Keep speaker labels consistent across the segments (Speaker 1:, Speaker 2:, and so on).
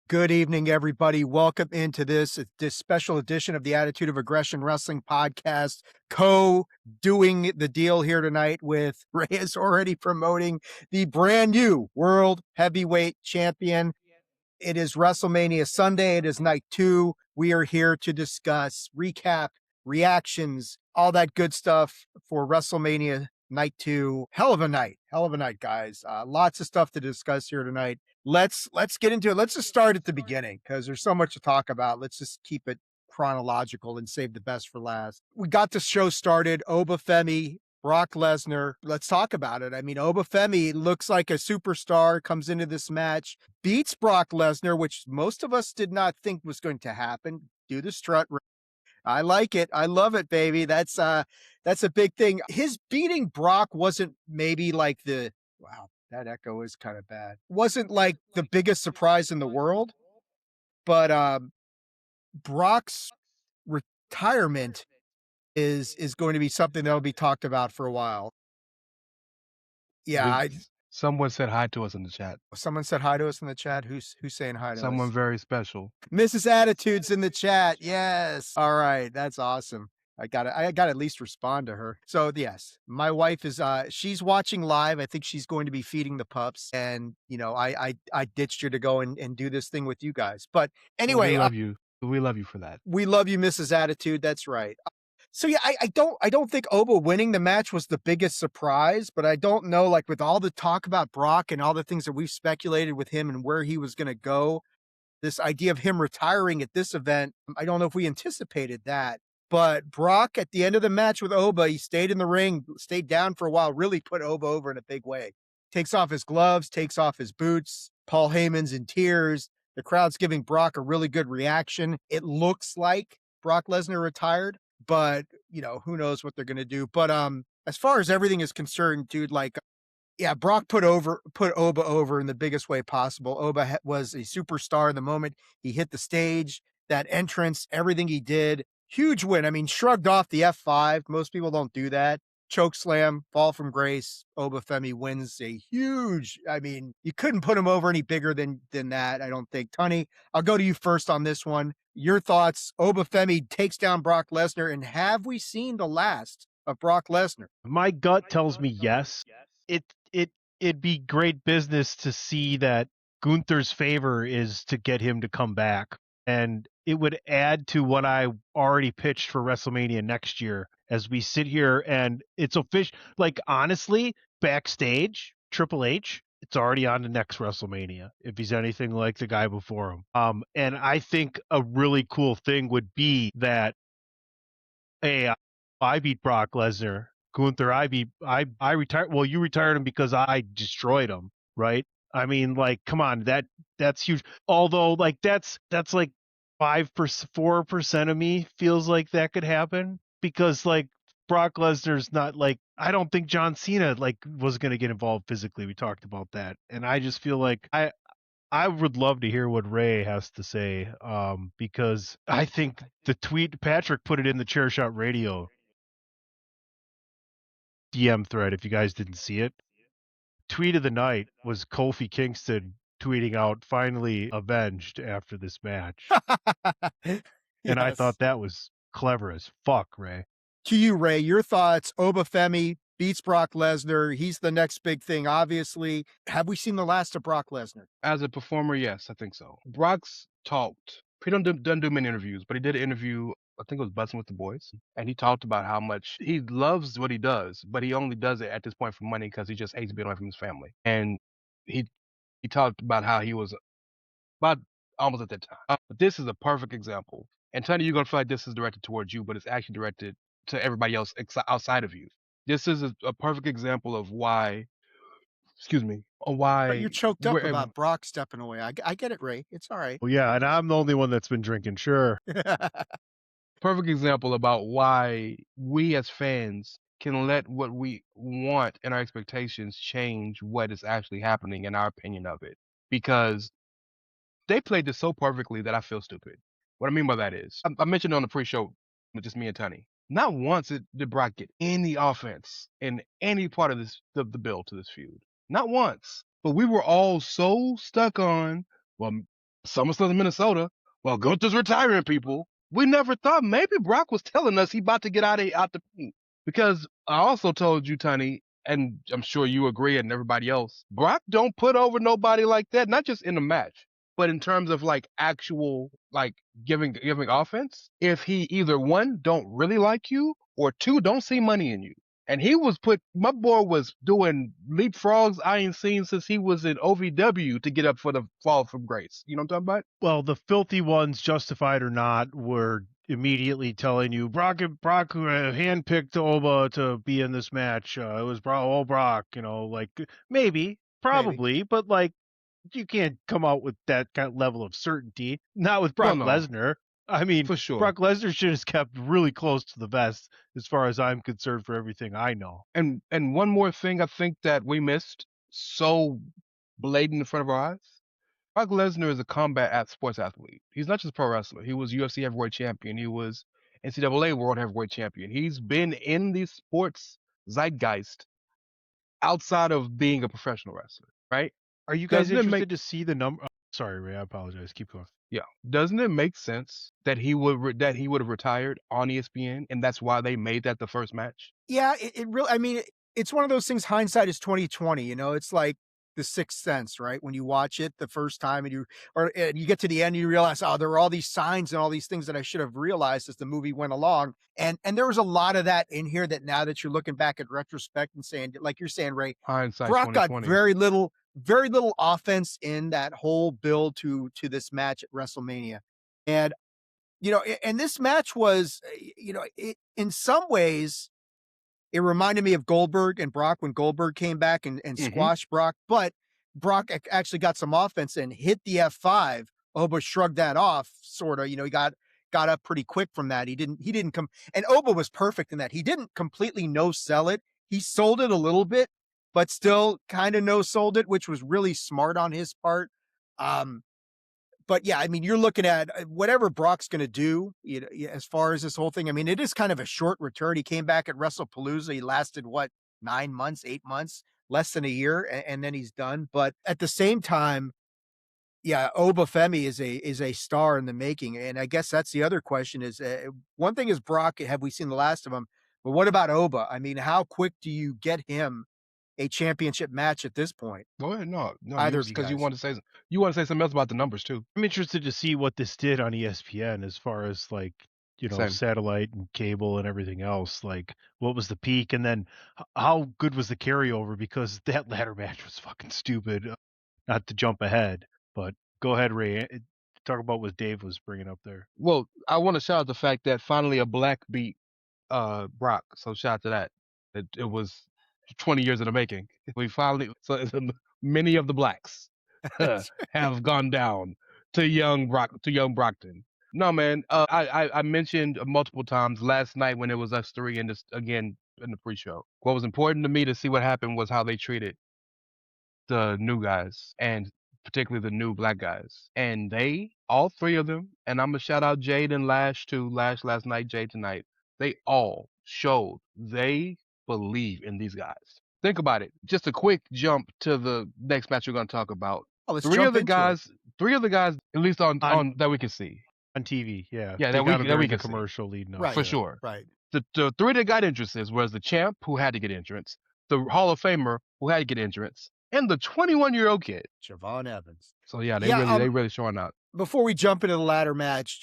Speaker 1: Good evening, everybody. Welcome into this special edition of the Attitude of Aggression Wrestling podcast. Co-doing the deal here tonight with Rey is already promoting the brand new World Heavyweight Champion. It is WrestleMania Sunday. It is night 2. We are here to discuss, recap, reactions, all that good stuff for WrestleMania night 2. Hell of a night, guys. Lots of stuff to discuss here tonight. Let's get into it. Let's just start at the beginning because there's so much to talk about. Let's just keep it chronological and save the best for last. We got the show started. Oba Femi, Brock Lesnar. Let's talk about it. I mean, Oba Femi looks like a superstar, comes into this match, beats Brock Lesnar, which most of us did not think was going to happen. Do the strut. I like it. I love it, baby. That's a big thing. His beating Brock wasn't maybe like wow, that echo is kind of bad. Wasn't like the biggest surprise in the world, but Brock's retirement is going to be something that'll be talked about for a while. Yeah,
Speaker 2: Someone said hi to us in the chat.
Speaker 1: someone said hi to us in the chat. Who's saying hi to
Speaker 2: Someone
Speaker 1: us?
Speaker 2: very special.
Speaker 1: Mrs. Attitude's in the chat. Yes. All right. That's awesome. I got to at least respond to her. So yes, my wife is she's watching live. I think she's going to be feeding the pups. And I ditched her to go and do this thing with you guys. But
Speaker 2: Well,
Speaker 1: anyway,
Speaker 2: we love you. We love you for that.
Speaker 1: we love you, Mrs. Attitude. That's right. So yeah, I don't think Oba winning the match was the biggest surprise, but I don't know, like with all the talk about Brock and all the things that we've speculated with him and where he was going to go, this idea of him retiring at this event, I don't know if we anticipated that. But Brock at the end of the match with Oba, he stayed in the ring, stayed down for a while, really put Oba over in a big way. Takes off his gloves, takes off his boots. Paul Heyman's in tears. The crowd's giving Brock a really good reaction. It looks like Brock Lesnar retired, but who knows what they're going to do. But as far as everything is concerned, dude, like yeah, Brock put Oba over in the biggest way possible. Oba was a superstar the moment he hit the stage, that entrance, everything he did. Huge win. I mean, shrugged off the F5. Most people don't do that. Choke slam, fall from grace. Oba Femi wins a huge. I mean, you couldn't put him over any bigger than that, I don't think. Tunney, I'll go to you first on this one. Your thoughts. Oba Femi takes down Brock Lesnar, and have we seen the last of Brock Lesnar?
Speaker 3: My gut tells me yes. It'd be great business to see that Gunther's favor is to get him to come back. And it would add to what I already pitched for WrestleMania next year as we sit here and it's official. Like, honestly, backstage, Triple H, it's already on the next WrestleMania if he's anything like the guy before him. And I think a really cool thing would be that, hey, I beat Brock Lesnar. Gunther, I retired. Well, you retired him because I destroyed him, right? I mean, like, come on, that's huge. Although, like, that's like 4% of me feels like that could happen because, like, Brock Lesnar's not like, I don't think John Cena like was going to get involved physically. We talked about that, and I just feel like I would love to hear what Rey has to say, because I think the tweet Patrick put it in the Chair Shot Radio DM thread. If you guys didn't see it, tweet of the night was Kofi Kingston tweeting out "finally avenged" after this match, and I thought that was clever as fuck, Rey.
Speaker 1: To you, Rey, your thoughts. Oba Femi beats Brock Lesnar. He's the next big thing, obviously. Have we seen the last of Brock Lesnar?
Speaker 2: As a performer, yes, I think so. Brock's talked. He doesn't do many interviews, but he did an interview. I think it was Busting with the Boys, and he talked about how much he loves what he does, but he only does it at this point for money because he just hates being away from his family. And he talked about how he was about almost at that time. But this is a perfect example. And Tony, you're gonna feel like this is directed towards you, but it's actually directed to everybody else outside of you. This is a perfect example of why. Excuse me. Why
Speaker 1: But you're choked up about Brock stepping away. I get it, Rey. It's all right.
Speaker 3: Well, yeah, and I'm the only one that's been drinking. Sure.
Speaker 2: Perfect example about why we as fans can let what we want and our expectations change what is actually happening in our opinion of it. Because they played this so perfectly that I feel stupid. What I mean by that is, I mentioned on the pre-show with just me and Tunney, not once did Brock get any offense in any part of the build to this feud. Not once. But we were all so stuck on, well, SummerSlam in Minnesota. Well, Gunther's retiring, people. We never thought maybe Brock was telling us he about to get out the paint. Because I also told you, Tunney, and I'm sure you agree, and everybody else, Brock don't put over nobody like that. Not just in the match, but in terms of like actual like giving offense. If he either one don't really like you, or two don't see money in you. And my boy was doing leapfrogs I ain't seen since he was in OVW to get up for the fall from grace. You know what I'm talking about?
Speaker 3: Well, the filthy ones, justified or not, were immediately telling you Brock handpicked Oba to be in this match. It was Brock, like maybe, probably, but like you can't come out with that kind of level of certainty. Not with Brock
Speaker 2: No.
Speaker 3: Lesnar. I mean,
Speaker 2: For sure.
Speaker 3: Brock Lesnar should have kept really close to the vest as far as I'm concerned for everything I know.
Speaker 2: And one more thing I think that we missed so blatant in front of our eyes. Brock Lesnar is a combat sports athlete. He's not just a pro wrestler. He was UFC heavyweight champion. He was NCAA world heavyweight champion. He's been in the sports zeitgeist outside of being a professional wrestler, right?
Speaker 3: Are you guys interested to see the number? Sorry, Ray, I apologize. Keep going.
Speaker 2: Yeah. Doesn't it make sense that he would have retired on ESPN, and that's why they made that the first match?
Speaker 1: Yeah, it really. I mean, it's one of those things. Hindsight is 20/20. You know, it's like The Sixth Sense, right? When you watch it the first time, and you get to the end, and you realize, oh, there were all these signs and all these things that I should have realized as the movie went along. And there was a lot of that in here that now that you're looking back at retrospect and saying, like you're saying, Ray,
Speaker 2: Hindsight
Speaker 1: Brock got
Speaker 2: 2020.
Speaker 1: very little offense in that whole build to this match at WrestleMania. And, and this match was, in some ways, it reminded me of Goldberg and Brock when Goldberg came back and squashed Brock, but Brock actually got some offense and hit the F5. Oba shrugged that off, sort of. He got up pretty quick from that. He didn't come, and Oba was perfect in that. He didn't completely no sell it. He sold it a little bit, but still kind of no sold it, which was really smart on his part. But yeah, I mean, you're looking at whatever Brock's going to do, as far as this whole thing. I mean, it is kind of a short return. He came back at WrestlePalooza. He lasted 9 months, 8 months, less than a year, and then he's done. But at the same time, yeah, Oba Femi is a star in the making. And I guess that's the other question is one thing is Brock, have we seen the last of him? But what about Oba? I mean, how quick do you get him a championship match at this point?
Speaker 2: Go ahead. No,
Speaker 1: Either of you
Speaker 2: because you
Speaker 1: guys.
Speaker 2: want to say something else about the numbers too.
Speaker 3: I'm interested to see what this did on ESPN as far as like,
Speaker 2: Same.
Speaker 3: satellite and cable and everything else. Like, what was the peak, and then how good was the carryover? Because that ladder match was fucking stupid. Not to jump ahead, but go ahead, Ray. Talk about what Dave was bringing up there.
Speaker 2: Well, I want to shout out the fact that finally a black beat Brock. So shout out to that. It was 20 years in the making. We finally, so many of the blacks have gone down to young Brockton. No, man. I mentioned multiple times last night when it was us three and just again in the pre-show. What was important to me to see what happened was how they treated the new guys and particularly the new black guys. And they, all three of them, and I'm gonna shout out Jade and Lash too. Lash last night, Jade tonight. They all showed they believe in these guys. Think about it. Just a quick jump to the next match we're gonna talk about.
Speaker 1: Let's
Speaker 2: Three
Speaker 1: jump
Speaker 2: of the
Speaker 1: into
Speaker 2: guys, at least on that we can see.
Speaker 3: On TV, yeah.
Speaker 2: Yeah,
Speaker 3: They
Speaker 2: that
Speaker 3: got
Speaker 2: we
Speaker 3: a very
Speaker 2: can
Speaker 3: good
Speaker 2: see.
Speaker 3: commercial leading up.
Speaker 1: Right.
Speaker 2: For
Speaker 3: to it.
Speaker 2: sure.
Speaker 1: Right.
Speaker 2: The three that got entrances was the champ who had to get entrance, the Hall of Famer who had to get entrance, and the 21-year-old kid.
Speaker 1: Javon Evans.
Speaker 2: So yeah, they really showing out.
Speaker 1: Before we jump into the ladder match,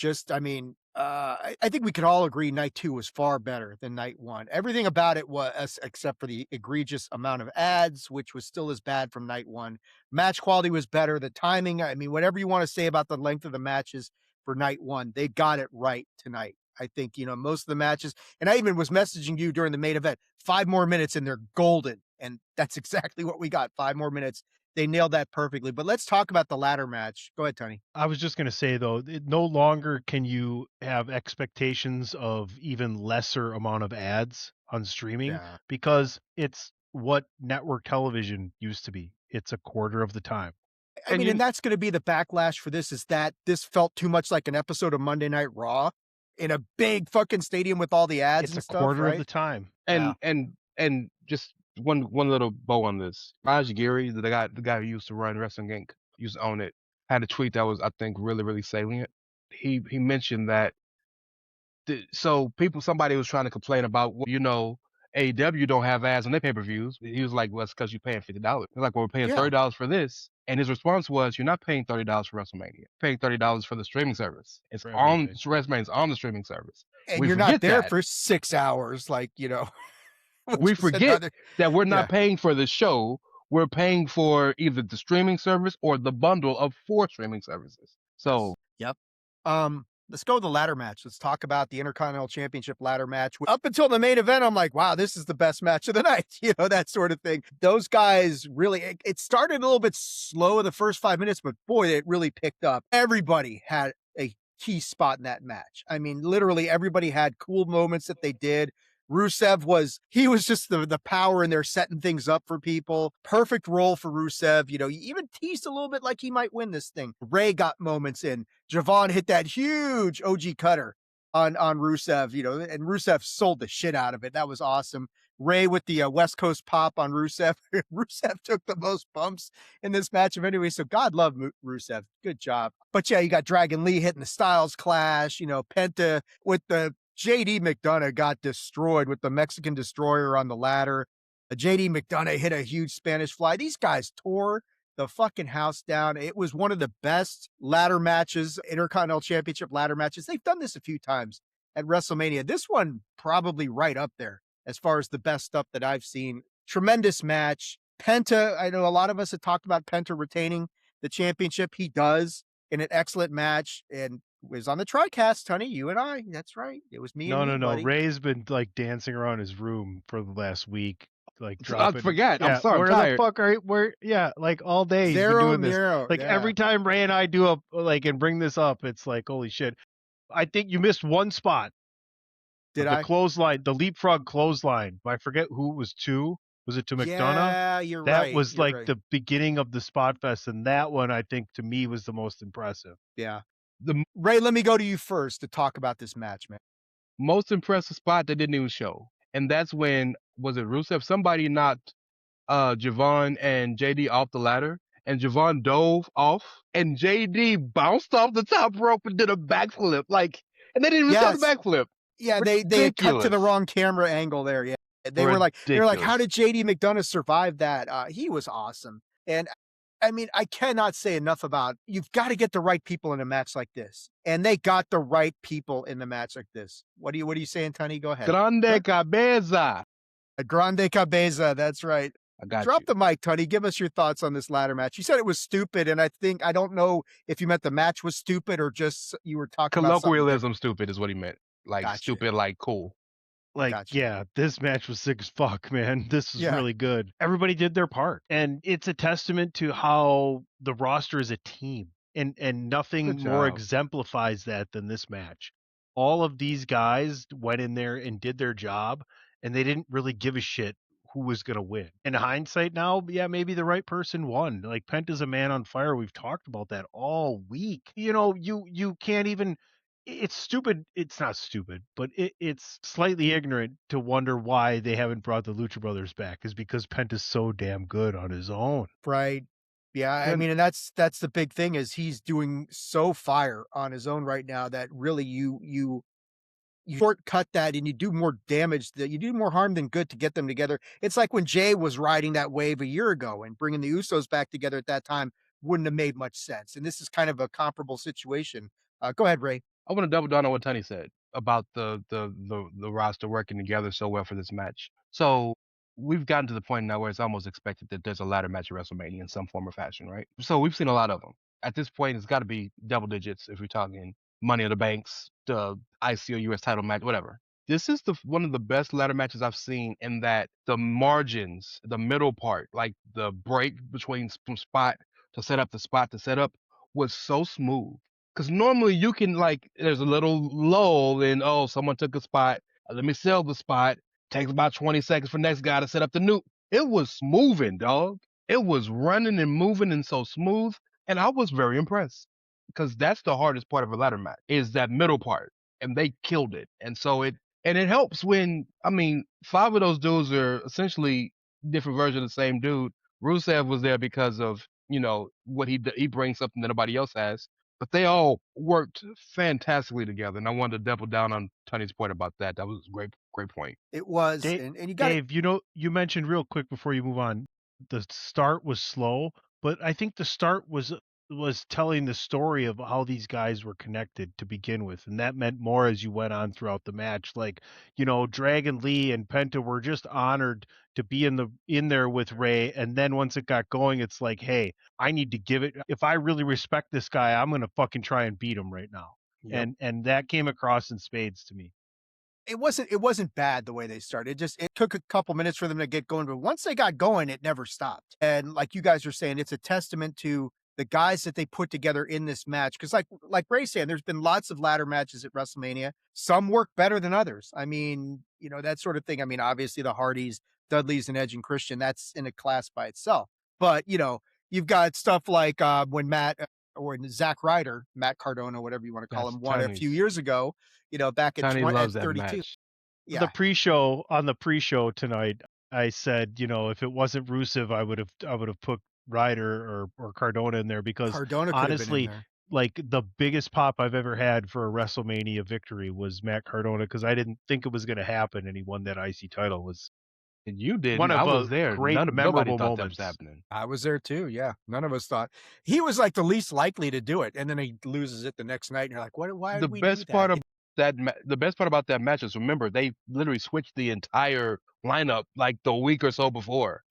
Speaker 1: I think we could all agree night 2 was far better than night 1. Everything about it was, except for the egregious amount of ads, which was still as bad from night 1. Match quality was better. The timing, I mean, whatever you want to say about the length of the matches for night 1, they got it right tonight. I think, most of the matches, and I even was messaging you during the main event, 5 more minutes and they're golden. And that's exactly what we got. 5 more minutes. They nailed that perfectly. But let's talk about the ladder match. Go ahead, Tony.
Speaker 3: I was just going to say, though, no longer can you have expectations of even lesser amount of ads on streaming because it's what network television used to be. It's a quarter of the time.
Speaker 1: And that's going to be the backlash for this, is that this felt too much like an episode of Monday Night Raw in a big fucking stadium with all the ads and stuff.
Speaker 3: It's a quarter of the time.
Speaker 2: And just one little bow on this. Raj Giri, the guy who used to run Wrestling Inc., used to own it, had a tweet that was, I think, really, really salient. He mentioned that somebody was trying to complain about, AEW don't have ads on their pay-per-views. He was like, well, it's because you're paying $50. He's like, well, we're paying $30 for this. And his response was, you're not paying $30 for WrestleMania. You're paying $30 for the streaming service. WrestleMania's on the streaming service.
Speaker 1: And you're not there for 6 hours,
Speaker 2: we forget that we're not paying for the show. We're paying for either the streaming service or the bundle of 4 streaming services. So,
Speaker 1: yep. Let's go to the ladder match. Let's talk about the Intercontinental Championship ladder match. Up until the main event, I'm like, wow, this is the best match of the night. That sort of thing. Those guys really, it started a little bit slow in the first 5 minutes, but boy, it really picked up. Everybody had a key spot in that match. I mean, literally everybody had cool moments that they did. Rusev was just the power in there setting things up for people. Perfect role for Rusev. You even teased a little bit like he might win this thing. Rey got moments in. Javon hit that huge OG cutter on Rusev, and Rusev sold the shit out of it. That was awesome. Rey with the West Coast pop on Rusev. Rusev took the most bumps in this match of anyway, so God love Rusev. Good job. But yeah, you got Dragon Lee hitting the Styles Clash, Penta with the JD McDonough got destroyed with the Mexican Destroyer on the ladder. JD McDonough hit a huge Spanish fly. These guys tore the fucking house down. It was one of the best ladder matches, Intercontinental Championship ladder matches. They've done this a few times at WrestleMania. This one probably right up there as far as the best stuff that I've seen. Tremendous match. Penta, I know a lot of us have talked about Penta retaining the championship. He does in an excellent match, and was on the TriCast, Tunney, you and I. That's right. It was me and you, buddy.
Speaker 3: Ray's been dancing around his room for the last week,
Speaker 2: dropping. I forgot.
Speaker 3: Yeah,
Speaker 2: I'm sorry.
Speaker 3: Where
Speaker 2: I'm tired.
Speaker 3: the fuck are where? Yeah, all day he's been doing this. Every time Ray and I do and bring this up, it's like, holy shit. I think you missed one spot.
Speaker 1: Did I?
Speaker 3: The clothesline, the leapfrog clothesline. I forget who it was to. Was it to McDonough?
Speaker 1: Yeah, you're
Speaker 3: that
Speaker 1: right.
Speaker 3: That was the beginning of the Spot Fest, and that one I think to me was the most impressive.
Speaker 1: Yeah. Ray, let me go to you first to talk about this match, man.
Speaker 2: Most impressive spot they didn't even show. And that's when, was it Rusev? Somebody knocked Javon and JD off the ladder, and Javon dove off, and JD bounced off the top rope and did a backflip. And they didn't even show the backflip.
Speaker 1: Yeah, they cut to the wrong camera angle there. Yeah. They were like, how did JD McDonough survive that? He was awesome. And I mean, I cannot say enough about, you've got to get the right people in a match like this. And they got the right people in the match like this. What are you saying, Tunney? Go ahead.
Speaker 2: Grande Cabeza.
Speaker 1: Grande Cabeza, that's right.
Speaker 2: I got
Speaker 1: Drop
Speaker 2: you.
Speaker 1: the mic, Tunney. Give us your thoughts on this ladder match. You said it was stupid, and I don't know if you meant the match was stupid or just you were talking about
Speaker 2: colloquialism. Stupid is what he meant. Stupid, cool.
Speaker 3: Yeah, this match was sick as fuck, man. This was really good. Everybody did their part. And it's a testament to how the roster is a team. And nothing more exemplifies that than this match. All of these guys went in there and did their job, and they didn't really give a shit who was going to win. In hindsight now, yeah, maybe the right person won. Penta's a man on fire. We've talked about that all week. You can't even... It's stupid. It's not stupid, but it's slightly ignorant to wonder why they haven't brought the Lucha Brothers back, is because Penta's so damn good on his own.
Speaker 1: Right. Yeah. I mean, and that's the big thing, is he's doing so fire on his own right now that really you shortcut that and you do more damage, that you do more harm than good to get them together. It's like when Jay was riding that wave a year ago, and bringing the Usos back together at that time wouldn't have made much sense. And this is kind of a comparable situation. Go ahead, Ray.
Speaker 2: I want to double down on what Tunney said about the roster working together so well for this match. So we've gotten to the point now where it's almost expected that there's a ladder match at WrestleMania in some form or fashion, right? So we've seen a lot of them. At this point, it's got to be double digits if we're talking Money in the Banks, the ICO US title match, whatever. This is one of the best ladder matches I've seen, in that the margins, the middle part, the break between spot to set up the spot to set up, was so smooth. Because normally you can, there's a little lull in, someone took a spot, let me sell the spot, takes about 20 seconds for next guy to set up the new. It was moving, dog. It was running and moving and so smooth, and I was very impressed. Because that's the hardest part of a ladder match, is that middle part, and they killed it. And so it helps when, 5 of those dudes are essentially different versions of the same dude. Rusev was there because of, what he brings something that nobody else has. But they all worked fantastically together, and I wanted to double down on Tunney's point about that. That was a great point.
Speaker 1: It was,
Speaker 3: Dave,
Speaker 1: and you got
Speaker 3: Dave, you mentioned real quick before you move on, the start was slow, but I think the start was telling the story of how these guys were connected to begin with, and that meant more as you went on throughout the match. Like, Dragon Lee and Penta were just honored to be in there with Rey, and then once it got going, it's like, hey, I need to give it. If I really respect this guy, I'm gonna fucking try and beat him right now.
Speaker 2: Yep.
Speaker 3: And that came across in spades to me.
Speaker 1: it wasn't bad the way they started. It took a couple minutes for them to get going, but once they got going, it never stopped. And like you guys are saying, it's a testament to the guys that they put together in this match. Because like Ray said, there's been lots of ladder matches at WrestleMania. Some work better than others. I mean, that sort of thing. I mean, obviously the Hardys, Dudleys, and Edge and Christian, that's in a class by itself. But you've got stuff like when Matt or Zack Ryder, Matt Cardona, whatever you want to call him, won a few years ago. Back at
Speaker 2: Tunney loves that
Speaker 1: 32.
Speaker 2: match.
Speaker 1: Yeah.
Speaker 3: On the pre-show tonight, I said, if it wasn't Rusev, I would have put Ryder or Cardona in there, because
Speaker 1: Cardona
Speaker 3: honestly,
Speaker 1: been in there.
Speaker 3: like, the biggest pop I've ever had for a WrestleMania victory was Matt Cardona, because I didn't think it was going to happen, and he won that IC title. Was
Speaker 2: And you didn't.
Speaker 3: one of
Speaker 2: I was there.
Speaker 3: great
Speaker 2: Nobody
Speaker 3: memorable
Speaker 2: thought
Speaker 3: moments.
Speaker 2: that was happening.
Speaker 1: I was there too. Yeah, none of us thought he was like the least likely to do it, and then he loses it the next night, and you're like, "What? Why?"
Speaker 2: The best part about that match is, remember, they literally switched the entire lineup like the week or so before.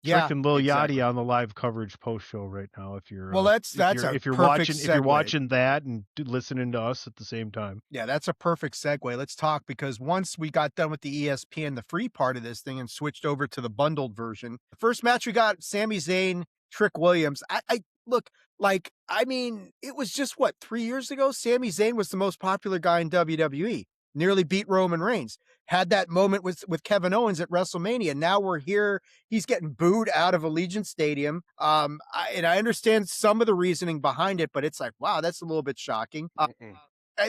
Speaker 3: Trick and Lil
Speaker 1: exactly.
Speaker 3: Yachty on the live coverage post show right now. If you're
Speaker 1: if you're
Speaker 3: watching that and listening to us at the same time.
Speaker 1: Yeah, that's a perfect segue. Let's talk, because once we got done with the ESPN, the free part of this thing, and switched over to the bundled version, the first match we got, Sami Zayn, Trick Williams. I look, like, I mean, it was just 3 years ago. Sami Zayn was the most popular guy in WWE. Nearly beat Roman Reigns. Had that moment with Kevin Owens at WrestleMania. Now we're here. He's getting booed out of Allegiant Stadium. And I understand some of the reasoning behind it, but it's like, wow, that's a little bit shocking.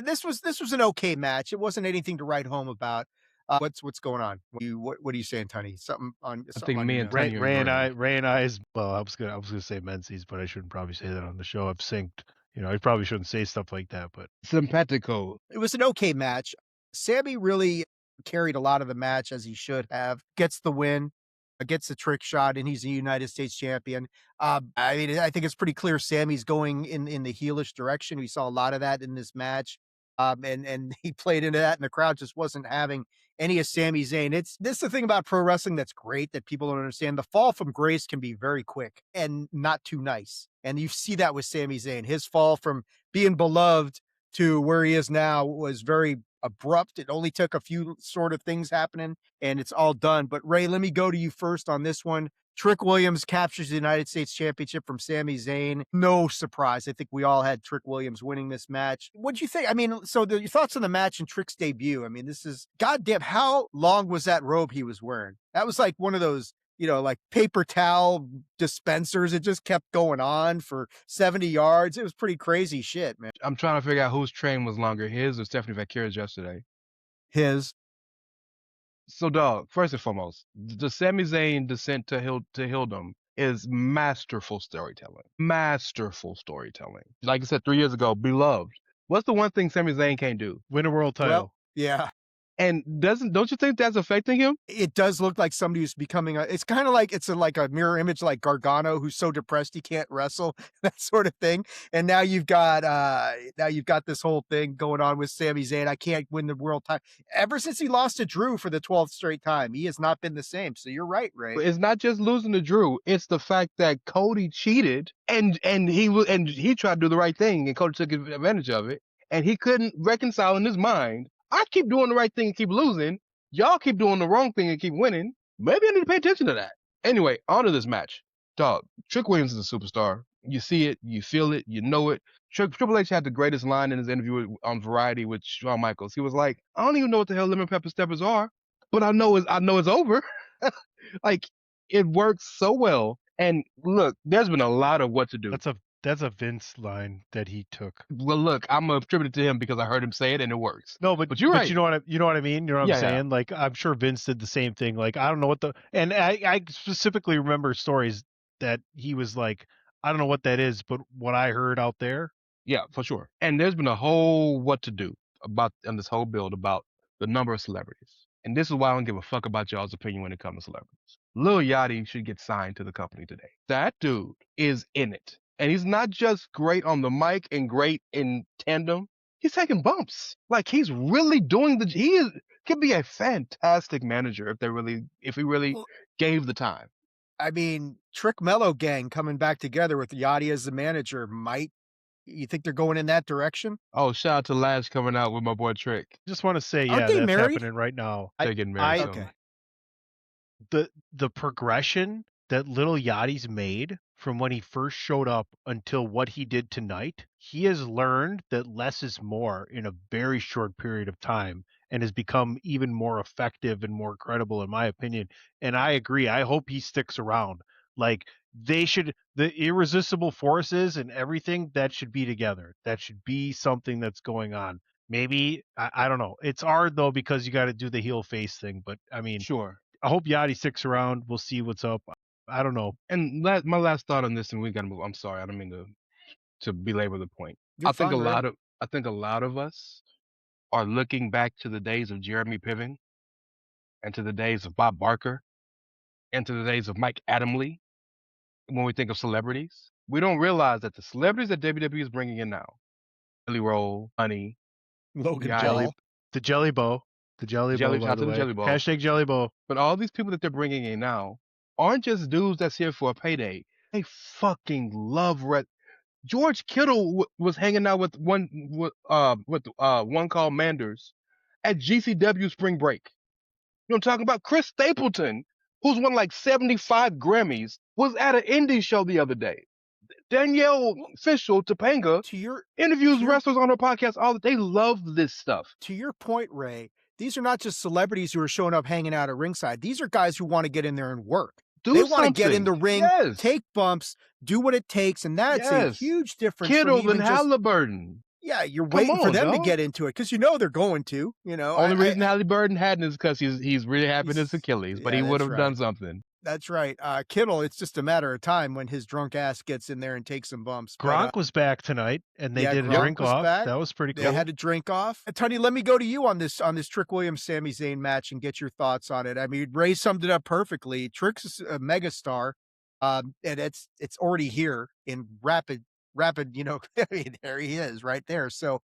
Speaker 1: This was an okay match. It wasn't anything to write home about. What's going on? What are you saying, Tunney? Something on?
Speaker 2: I think me and
Speaker 3: Ray
Speaker 2: Tunney
Speaker 3: and I is, well, I was gonna say Menzies, but I shouldn't probably say that on the show. I've synced. I probably shouldn't say stuff like that, but
Speaker 2: simpatico.
Speaker 1: It was an okay match. Sammy really carried a lot of the match, as he should have. Gets the win, gets the trick shot, and he's a United States champion. I mean, I think it's pretty clear Sammy's going in the heelish direction. We saw a lot of that in this match. And he played into that, and the crowd just wasn't having any of Sami Zayn. This is the thing about pro wrestling that's great that people don't understand. The fall from grace can be very quick and not too nice. And you see that with Sami Zayn. His fall from being beloved to where he is now was very abrupt. It only took a few sort of things happening, and it's all done. But Ray, let me go to you first on this one. Trick Williams captures the United States Championship from Sami Zayn. No surprise. I think we all had Trick Williams winning this match. What'd you think? I mean, so your thoughts on the match and Trick's debut. I mean, this is, goddamn, how long was that robe he was wearing? That was like one of those, like paper towel dispensers. It just kept going on for 70 yards. It was pretty crazy shit, man.
Speaker 2: I'm trying to figure out whose train was longer, his or Stephanie Vacquera's yesterday.
Speaker 1: His.
Speaker 2: So, dog, first and foremost, the Sami Zayn descent to Hildom is masterful storytelling. Masterful storytelling. Like I said 3 years ago, beloved. What's the one thing Sami Zayn can't do?
Speaker 3: Win a world title.
Speaker 1: Well, yeah.
Speaker 2: And don't you think that's affecting him?
Speaker 1: It does look like somebody who's becoming it's kind of like, it's like a mirror image, like Gargano, who's so depressed he can't wrestle, that sort of thing. And now you've got this whole thing going on with Sami Zayn. I can't win the world title. Ever since he lost to Drew for the 12th straight time, he has not been the same. So you're right, Ray.
Speaker 2: It's not just losing to Drew. It's the fact that Cody cheated and he tried to do the right thing, and Cody took advantage of it, and he couldn't reconcile in his mind. I keep doing the right thing and keep losing. Y'all keep doing the wrong thing and keep winning. Maybe I need to pay attention to that. Anyway, on to this match. Dog, Trick Williams is a superstar. You see it, you feel it, you know it. Triple H had the greatest line in his interview on Variety with Shawn Michaels. He was like, I don't even know what the hell lemon pepper steppers are, but I know it's over. Like, it works so well. And look, there's been a lot of what to do.
Speaker 3: That's a Vince line that he took.
Speaker 2: Well, look, I'm gonna attribute it to him because I heard him say it and it works.
Speaker 3: No, but
Speaker 2: you're right.
Speaker 3: You know what I mean? You know what I'm saying? Yeah. Like, I'm sure Vince did the same thing. Like, I don't know and I specifically remember stories that he was like, I don't know what that is, but what I heard out there,
Speaker 2: Yeah, for sure. And there's been a whole what to do about on this whole build about the number of celebrities. And this is why I don't give a fuck about y'all's opinion when it comes to celebrities. Lil Yachty should get signed to the company today. That dude is in it. And he's not just great on the mic and great in tandem. He's taking bumps. Like he's really doing could be a fantastic manager if he really
Speaker 1: Well,
Speaker 2: gave the time.
Speaker 1: I mean, Trick Mello Gang coming back together with Yachty as the manager you think they're going in that direction?
Speaker 2: Oh, shout out to Lash coming out with my boy Trick.
Speaker 3: just want to say,
Speaker 1: Aren't
Speaker 3: yeah,
Speaker 1: they
Speaker 3: that's
Speaker 1: married?
Speaker 3: happening right now.
Speaker 2: They're getting married soon.
Speaker 1: Okay.
Speaker 3: The progression that Little Yachty's made from when he first showed up until what he did tonight, he has learned that less is more in a very short period of time and has become even more effective and more credible, in my opinion. And I agree. I hope he sticks around. Like the irresistible forces and everything that should be together. That should be something that's going on. Maybe I don't know. It's hard though because you got to do the heel face thing. But I mean,
Speaker 2: Sure.
Speaker 3: I hope Yachty sticks around. We'll see what's up. I don't know.
Speaker 2: And my last thought on this, and we gotta move. I'm sorry, I don't mean to belabor the point.
Speaker 1: You're fine, Ray.
Speaker 2: I think a lot of us are looking back to the days of Jeremy Piven and to the days of Bob Barker and to the days of Mike Adamle when we think of celebrities. We don't realize that the celebrities that WWE is bringing in now, Billy Roll, Honey,
Speaker 1: Logan
Speaker 2: Yachty,
Speaker 1: Paul.
Speaker 3: The Jelly Bow. The Jelly Bow,
Speaker 2: Jelly,
Speaker 3: by
Speaker 2: shout out
Speaker 3: the
Speaker 2: to the
Speaker 3: way.
Speaker 2: Jelly Bow.
Speaker 3: Hashtag Jelly Bow.
Speaker 2: But all these people that they're bringing in now aren't just dudes that's here for a payday. They fucking love George Kittle was hanging out with one called Manders at GCW Spring Break. You know what I'm talking about? Chris Stapleton, who's won like 75 Grammys, was at an indie show the other day. Danielle Fishel Topanga interviews wrestlers on her podcast. They love this stuff.
Speaker 1: To your point, Ray, these are not just celebrities who are showing up hanging out at ringside. These are guys who want to get in there and work. They want to get in the ring, take bumps, do what it takes, and that's a huge difference.
Speaker 2: Kittle and Halliburton.
Speaker 1: Yeah, you're waiting for them to get into it because they're going to.
Speaker 2: Only reason Halliburton hadn't is because he's really happy his Achilles, but he would have done something.
Speaker 1: That's right. Kittle, it's just a matter of time when his drunk ass gets in there and takes some bumps.
Speaker 3: Gronk was back tonight, and they did a drink off. That was pretty cool.
Speaker 1: They had a drink off. Tunney, let me go to you on this Trick Williams Sami Zayn match and get your thoughts on it. I mean, Ray summed it up perfectly. Trick's a megastar, and it's already here in rapid. I mean, there he is, right there. So,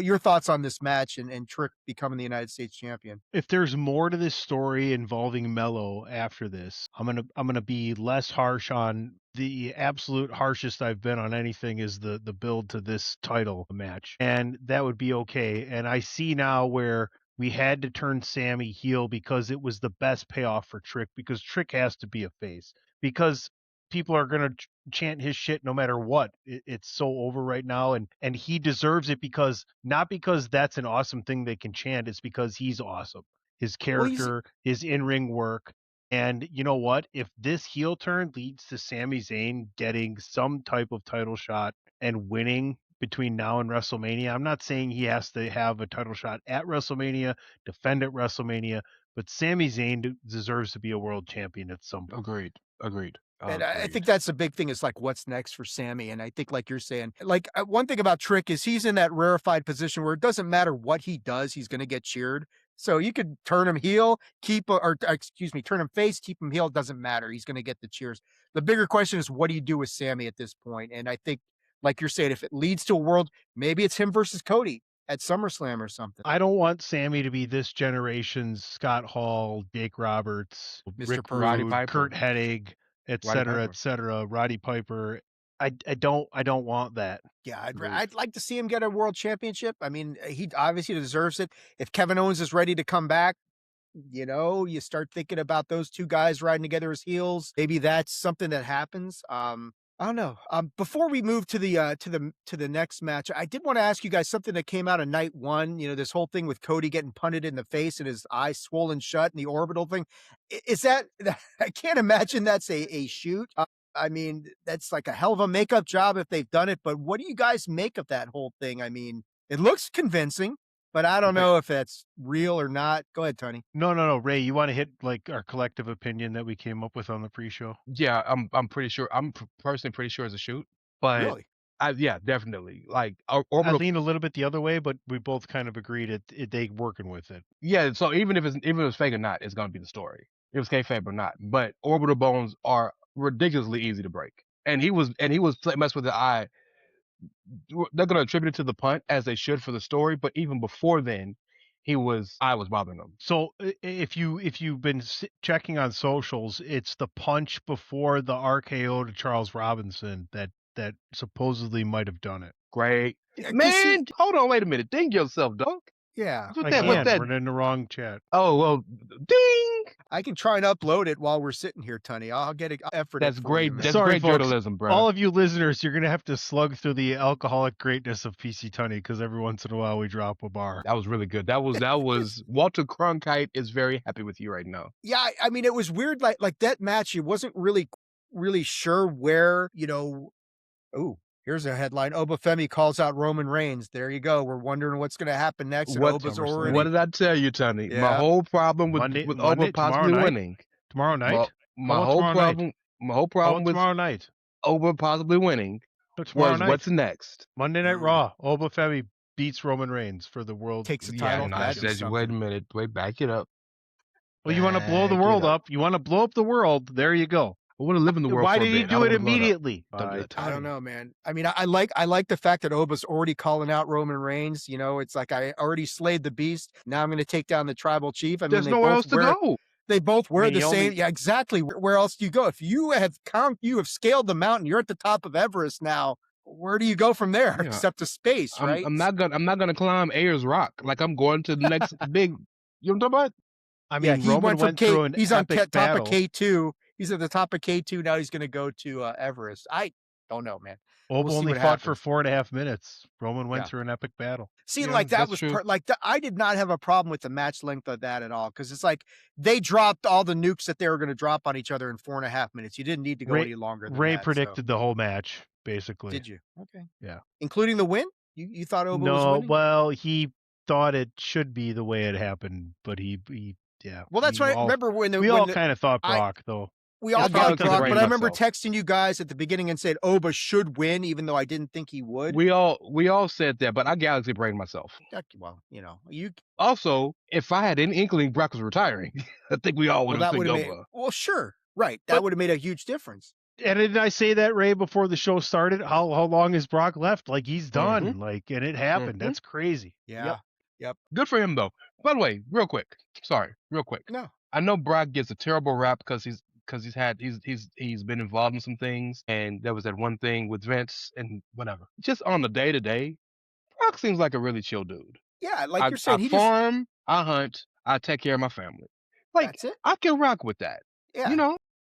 Speaker 1: your thoughts on this match and Trick becoming the United States champion?
Speaker 3: If there's more to this story involving Mello after this, I'm gonna be less harsh on the absolute harshest I've been on anything is the build to this title match, and that would be okay. And I see now where we had to turn Sammy heel because it was the best payoff for Trick because Trick has to be a face because people are going to chant his shit no matter what. It's so over right now, and he deserves it because not because that's an awesome thing they can chant. It's because he's awesome. His character, his in-ring work, and you know what? If this heel turn leads to Sami Zayn getting some type of title shot and winning between now and WrestleMania, I'm not saying he has to have a title shot at WrestleMania, defend at WrestleMania, but Sami Zayn deserves to be a world champion at some point.
Speaker 2: Agreed.
Speaker 1: And I think that's the big thing is like, what's next for Sammy? And I think like you're saying, like one thing about Trick is he's in that rarefied position where it doesn't matter what he does, he's going to get cheered. So you could turn him heel, turn him face, keep him heel. It doesn't matter. He's going to get the cheers. The bigger question is, what do you do with Sammy at this point? And I think, like you're saying, if it leads to a world, maybe it's him versus Cody at SummerSlam or something.
Speaker 3: I don't want Sammy to be this generation's Scott Hall, Jake Roberts,
Speaker 1: Mr.
Speaker 3: Rick
Speaker 1: Rude,
Speaker 3: Rude, Kurt Hennig, et cetera, Roddy Piper. I don't want that.
Speaker 1: Yeah, I'd like to see him get a world championship. I mean, he obviously deserves it. If Kevin Owens is ready to come back, you start thinking about those two guys riding together as heels. Maybe that's something that happens. I don't know. Before we move to the next match, I did want to ask you guys something that came out of night one. This whole thing with Cody getting punted in the face and his eyes swollen shut and the orbital thing. Is that? I can't imagine that's a shoot. I mean, that's like a hell of a makeup job if they've done it. But what do you guys make of that whole thing? I mean, it looks convincing. but I don't know if that's real or not. Go ahead, Tony.
Speaker 3: No, Ray, you want to hit like our collective opinion that we came up with on the pre-show?
Speaker 2: Yeah, I'm pretty sure. I'm personally pretty sure it's a shoot, but
Speaker 1: Really?
Speaker 2: yeah, definitely. Like
Speaker 3: I
Speaker 2: orbital.
Speaker 3: lean a little bit the other way, but we both kind of agreed they working with it.
Speaker 2: Yeah, so even if it's fake or not, it's gonna be the story. If it's kayfabe or not. But orbital bones are ridiculously easy to break, and he was messed with the eye. They're gonna attribute it to the punt as they should for the story, but even before then, eye was bothering him.
Speaker 3: So if you've been checking on socials, it's the punch before the RKO to Charles Robinson that supposedly might have done it.
Speaker 2: Great,
Speaker 1: Yeah, 'cause
Speaker 2: man.
Speaker 1: see-
Speaker 2: Hold on, wait a minute. Ding yourself, dog.
Speaker 1: Yeah.
Speaker 2: What
Speaker 3: I
Speaker 2: that?
Speaker 3: can.
Speaker 2: What that?
Speaker 3: We're in the wrong chat.
Speaker 2: Oh well, ding.
Speaker 1: I can try and upload it while we're sitting here, Tunney. I'll get an effort.
Speaker 2: That's great. That's
Speaker 3: Sorry,
Speaker 2: great
Speaker 3: folks.
Speaker 2: journalism, bro.
Speaker 3: All of you listeners, you're gonna have to slug through the alcoholic greatness of PC Tunney because every once in a while we drop a bar.
Speaker 2: That was really good. That was Walter Cronkite is very happy with you right now.
Speaker 1: Yeah, I mean, it was weird. Like that match, it wasn't really sure where, Oh, here's a headline. Oba Femi calls out Roman Reigns. There you go. We're wondering what's going to happen next. And Oba's already.
Speaker 2: What did I tell you, Tunney?
Speaker 1: Yeah.
Speaker 2: My whole problem with Oba possibly winning.
Speaker 3: Tomorrow night.
Speaker 2: My whole problem with
Speaker 3: tomorrow night.
Speaker 2: Oba possibly winning
Speaker 3: Tomorrow
Speaker 2: was
Speaker 3: night.
Speaker 2: what's next.
Speaker 3: Monday Night Raw. Oba Femi beats Roman Reigns for the world.
Speaker 1: Takes the
Speaker 2: Yeah,
Speaker 1: title.
Speaker 2: no,
Speaker 1: That'd be
Speaker 2: wait a
Speaker 1: something.
Speaker 2: minute. Wait, back it up.
Speaker 3: Well, you want to blow the
Speaker 2: Back
Speaker 3: world
Speaker 2: it
Speaker 3: up. You want to blow up the world. There you go.
Speaker 2: I want to live in the world.
Speaker 3: Why
Speaker 2: for a
Speaker 3: did he
Speaker 2: bit.
Speaker 3: do
Speaker 2: I
Speaker 3: it
Speaker 2: don't wanna blow up.
Speaker 3: immediately?
Speaker 2: Don't do that.
Speaker 1: I don't know, man. I mean, I like the fact that Oba's already calling out Roman Reigns. It's like I already slayed the beast. Now I'm going to take down the tribal chief. I
Speaker 2: There's
Speaker 1: mean,
Speaker 2: nowhere else to go.
Speaker 1: They both wear the
Speaker 3: he
Speaker 1: same.
Speaker 3: only-
Speaker 1: Yeah, exactly. Where else do you go? If you have scaled the mountain, you're at the top of Everest now. Where do you go from there
Speaker 2: Yeah.
Speaker 1: except to space, right?
Speaker 2: I'm not gonna climb Ayers Rock. Like I'm going to the next big. You know what I'm talking about?
Speaker 3: I mean,
Speaker 1: he
Speaker 3: Roman
Speaker 1: went from
Speaker 3: went through an
Speaker 1: he's on
Speaker 3: epic
Speaker 1: top
Speaker 3: battle.
Speaker 1: of K2. He's at the top of K2. Now he's going to go to Everest. I don't know, man.
Speaker 3: Oba
Speaker 1: We'll see
Speaker 3: only
Speaker 1: what
Speaker 3: fought for
Speaker 1: happens.
Speaker 3: 4.5 minutes. Roman went
Speaker 1: Yeah.
Speaker 3: through an epic battle.
Speaker 1: See,
Speaker 2: Yeah,
Speaker 1: like that
Speaker 2: that's
Speaker 1: was
Speaker 2: true.
Speaker 1: I did not have a problem with the match length of that at all because it's like they dropped all the nukes that they were going to drop on each other in 4.5 minutes. You didn't need to go any longer than
Speaker 3: Ray
Speaker 1: that.
Speaker 3: predicted the whole match, basically.
Speaker 1: Did you? Okay.
Speaker 3: Yeah.
Speaker 1: Including the win? You thought Oba was
Speaker 3: No,
Speaker 1: winning?
Speaker 3: well, he thought it should be the way it happened, but he yeah.
Speaker 1: Well, that's right. Remember when
Speaker 3: we all kind of thought Brock, though.
Speaker 1: we all
Speaker 2: I
Speaker 1: thought
Speaker 2: probably
Speaker 1: Brock,
Speaker 2: could've
Speaker 1: but I remember
Speaker 2: myself.
Speaker 1: texting you guys at the beginning and said Oba should win, even though I didn't think he would.
Speaker 2: We all said that, but I galaxy brained myself.
Speaker 1: Well, you
Speaker 2: Also, if I had any inkling Brock was retiring, I think we all would have picked
Speaker 1: made.
Speaker 2: Oba.
Speaker 1: Well, sure, right. That would have made a huge difference.
Speaker 3: And did I say that, Ray, before the show started? How long is Brock left? Like he's done. Like, and it happened. That's crazy.
Speaker 1: Yeah. Yep.
Speaker 2: Good for him though. By the way, real quick.
Speaker 1: No.
Speaker 2: I know Brock gets a terrible rap because he's been involved in some things, and there was that one thing with Vince and whatever. Just on the day to day, Brock seems like a really chill dude.
Speaker 1: Yeah, like you're saying,
Speaker 2: I farm, I hunt, I take care of my family. Like
Speaker 1: that's it.
Speaker 2: I can rock with that.
Speaker 1: Yeah.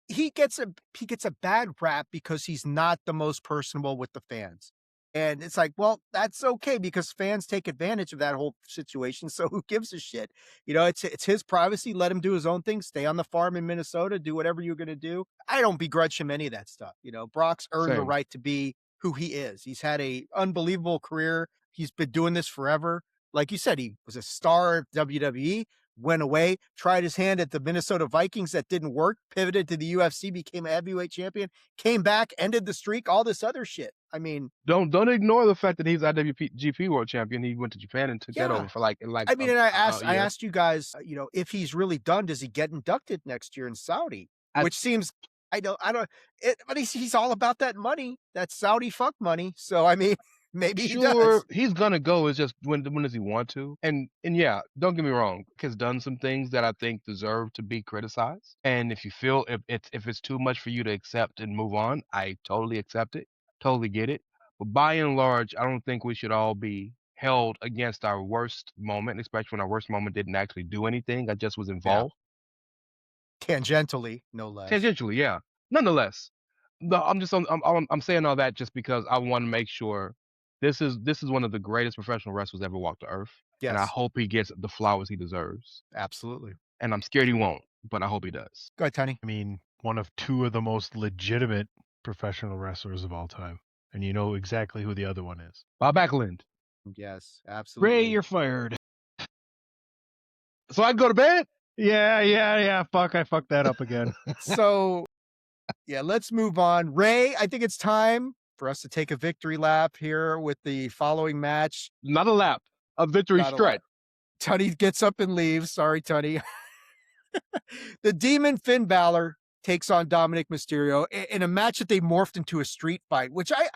Speaker 1: He gets a bad rap because he's not the most personable with the fans. And it's like, well, that's okay because fans take advantage of that whole situation. So who gives a shit? It's his privacy. Let him do his own thing. Stay on the farm in Minnesota. Do whatever you're going to do. I don't begrudge him any of that stuff. Brock's earned the
Speaker 2: Same.
Speaker 1: right to be who he is. He's had a unbelievable career. He's been doing this forever. Like you said, he was a star of WWE. Went away, tried his hand at the Minnesota Vikings. That didn't work. Pivoted to the UFC, became a heavyweight champion, came back, ended the streak, all this other shit. I mean,
Speaker 2: don't ignore the fact that he's IWGP World Champion. He went to Japan and took that over for like.
Speaker 1: I mean, and I asked you guys, if he's really done, does he get inducted next year in Saudi? Which seems, but he's all about that money, that Saudi fuck money. So I mean. Maybe he does.
Speaker 2: He's gonna go. It's just when does he want to? And yeah, don't get me wrong. He's done some things that I think deserve to be criticized. And if you feel if it's too much for you to accept and move on, I totally accept it, totally get it. But by and large, I don't think we should all be held against our worst moment, especially when our worst moment didn't actually do anything. I just was involved.
Speaker 1: Tangentially, no less.
Speaker 2: Tangentially, yeah. Nonetheless, I'm saying all that just because I want to make sure. This is one of the greatest professional wrestlers ever walked the earth.
Speaker 1: Yes.
Speaker 2: And I hope he gets the flowers he deserves.
Speaker 1: Absolutely.
Speaker 2: And I'm scared he won't, but I hope he does.
Speaker 1: Go ahead, Tony.
Speaker 3: I mean, one of two of the most legitimate professional wrestlers of all time. And you know exactly who the other one is.
Speaker 2: Bob Backlund.
Speaker 1: Yes, absolutely.
Speaker 3: Ray, you're fired.
Speaker 2: So I go to bed?
Speaker 3: Yeah. Fuck, I fucked that up again.
Speaker 1: So, yeah, let's move on. Ray, I think it's time for us to take a victory lap here with the following match.
Speaker 2: Not a lap, a victory
Speaker 1: Not a lap.
Speaker 2: stretch.
Speaker 1: Tunney gets up and leaves. Sorry, Tunney. The Demon Finn Balor takes on Dominic Mysterio in a match that they morphed into a street fight, which I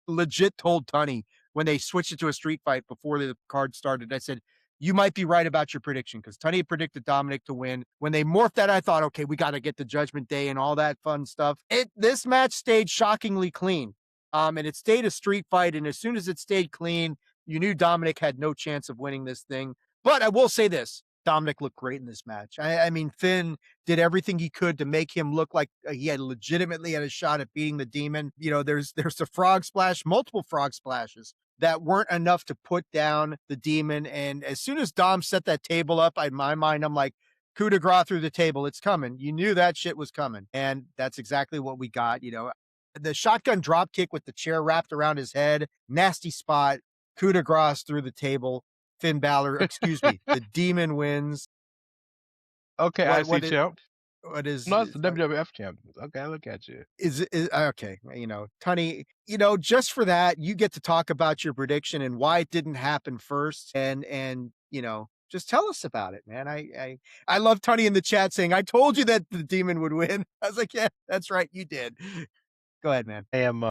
Speaker 1: legit told Tunney when they switched it to a street fight before the card started. I said, you might be right about your prediction, because Tunney had predicted Dominic to win. When they morphed that, I thought, okay, we got to get the Judgment Day and all that fun stuff. This match stayed shockingly clean. And it stayed a street fight. And as soon as it stayed clean, you knew Dominic had no chance of winning this thing. But I will say this. Dominic looked great in this match. I mean, Finn did everything he could to make him look like he had legitimately had a shot at beating the Demon. You know, there's the frog splash, multiple frog splashes that weren't enough to put down the Demon. And as soon as Dom set that table up, in my mind, I'm like, coup de grace through the table. It's coming. You knew that shit was coming. And that's exactly what we got. You know, the shotgun drop kick with the chair wrapped around his head, nasty spot, coup de grace through the table. Finn Balor, excuse me, the Demon wins.
Speaker 2: Okay, IC champ.
Speaker 1: What is?
Speaker 2: No, it's the WWF champ. Okay, look at you.
Speaker 1: Is okay? You know, Tunney. You know, just for that, you get to talk about your prediction and why it didn't happen first, and you know, just tell us about it, man. I love Tunney in the chat saying, "I told you that the Demon would win." I was like, "Yeah, that's right, you did." Go ahead, man.
Speaker 3: I am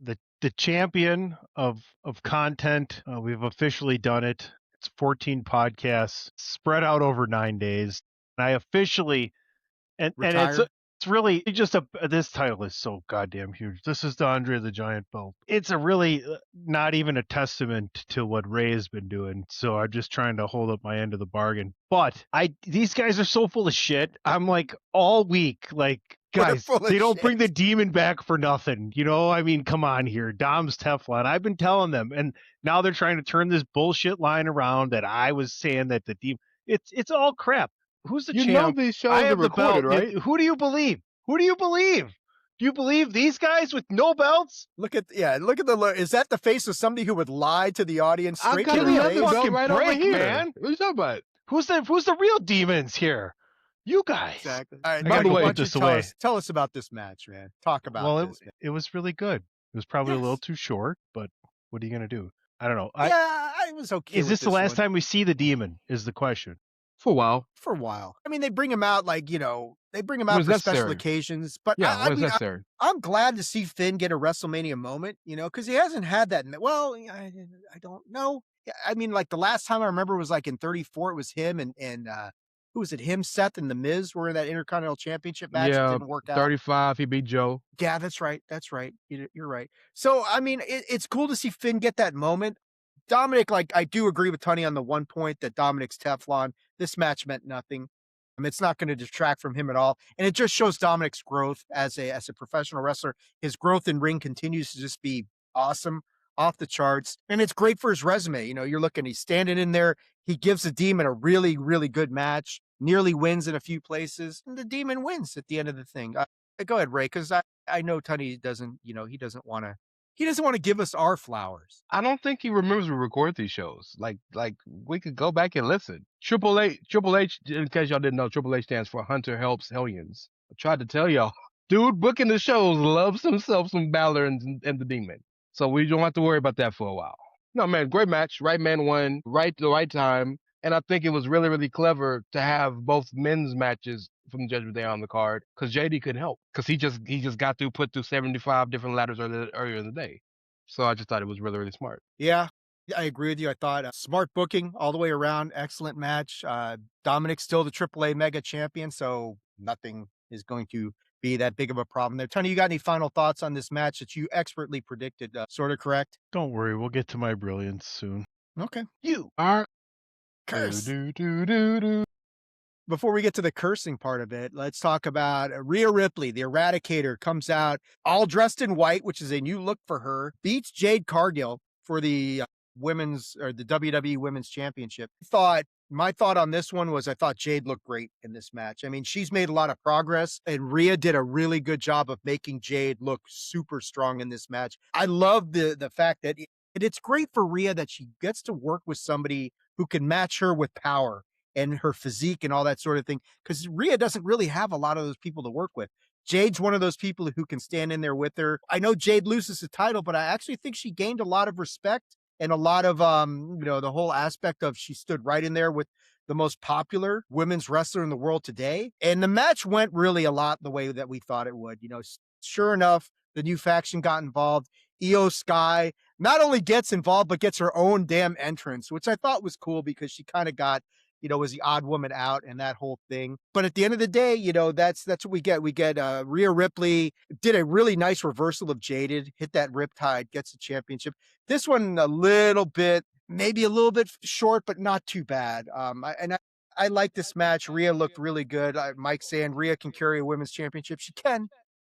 Speaker 3: the champion of content. We've officially done it. It's 14 podcasts spread out over 9 days. And I officially, and it's really just this title is so goddamn huge. This is the Andre the Giant belt. It's a really not even a testament to what Ray has been doing. So I'm just trying to hold up my end of the bargain. But these guys are so full of shit. I'm like all week, like, guys, they don't bring the Demon back for nothing. You know, I mean, come on here. Dom's Teflon. I've been telling them. And now they're trying to turn this bullshit line around that I was saying that the Demon, it's all crap. Who's the champ?
Speaker 2: You know these shows are recorded, right?
Speaker 3: Who do you believe? Who do you believe? Do you believe these guys with no belts?
Speaker 1: Look at the, is that the face of somebody who would lie to the audience straight to the face?
Speaker 2: Belt right over here, man. What are you talking about?
Speaker 3: Who's the real demons here? You guys.
Speaker 1: Exactly. All right,
Speaker 3: by the way,
Speaker 1: tell us about this match, man. Talk about this.
Speaker 3: It was really good. It was probably a little too short, but what are you gonna do? I don't know.
Speaker 1: I was okay.
Speaker 3: Is this the last time we see the Demon? Is the question.
Speaker 2: For a while.
Speaker 1: I mean, they bring him out like, you know, they bring him out for special occasions. But
Speaker 2: yeah, I mean,
Speaker 1: I'm glad to see Finn get a WrestleMania moment, you know, because he hasn't had that. Well, I don't know. I mean, like the last time I remember was like in 34. It was him and who was it? Him, Seth, and The Miz were in that Intercontinental Championship match.
Speaker 2: Yeah,
Speaker 1: it didn't work out.
Speaker 2: 35. He beat Joe.
Speaker 1: Yeah, that's right. You're right. So, I mean, it's cool to see Finn get that moment. Dominic, like, I do agree with Tunney on the one point that Dominic's Teflon. This match meant nothing. I mean, it's not going to detract from him at all. And it just shows Dominic's growth as a professional wrestler. His growth in ring continues to just be awesome, off the charts. And it's great for his resume. You know, he's standing in there. He gives the Demon a really, really good match, nearly wins in a few places. And the Demon wins at the end of the thing. Go ahead, Ray, because I know Tunney doesn't, you know, he doesn't want to give us our flowers.
Speaker 2: I don't think he remembers we record these shows. Like we could go back and listen. Triple H, in case y'all didn't know, Triple H stands for Hunter Helps Hellions. I tried to tell y'all, dude booking the shows loves himself some Balor and the Demon. So we don't have to worry about that for a while. No, man, great match. Right man won, the right time. And I think it was really, really clever to have both men's matches from the Judgment Day on the card, because JD couldn't help, because he just got put through 75 different ladders earlier in the day. So I just thought it was really, really smart.
Speaker 1: Yeah, I agree with you. I thought smart booking all the way around. Excellent match. Dominic's still the AAA Mega Champion, so nothing is going to be that big of a problem there. Tunney, you got any final thoughts on this match that you expertly predicted? Sort of correct?
Speaker 3: Don't worry, we'll get to my brilliance soon.
Speaker 1: Okay.
Speaker 2: You are
Speaker 1: curse. Before we get to the cursing part of it, let's talk about Rhea Ripley, the Eradicator, comes out all dressed in white, which is a new look for her, beats Jade Cargill for the the WWE Women's Championship. My thought on this one was I thought Jade looked great in this match. I mean, she's made a lot of progress, and Rhea did a really good job of making Jade look super strong in this match. I love the fact that it's great for Rhea that she gets to work with somebody who can match her with power. and her physique and all that sort of thing. Because Rhea doesn't really have a lot of those people to work with. Jade's one of those people who can stand in there with her. I know Jade loses the title, but I actually think she gained a lot of respect and a lot of the whole aspect of she stood right in there with the most popular women's wrestler in the world today. And the match went really a lot the way that we thought it would. Sure enough, the new faction got involved. Io Sky not only gets involved, but gets her own damn entrance, which I thought was cool because she kind of got, was the odd woman out and that whole thing. But at the end of the day, that's what we get. We get Rhea Ripley did a really nice reversal of Jaded, hit that riptide, gets the championship. This one maybe a little bit short, but not too bad. I like this match. Rhea looked really good. Mike saying Rhea can carry a women's championship.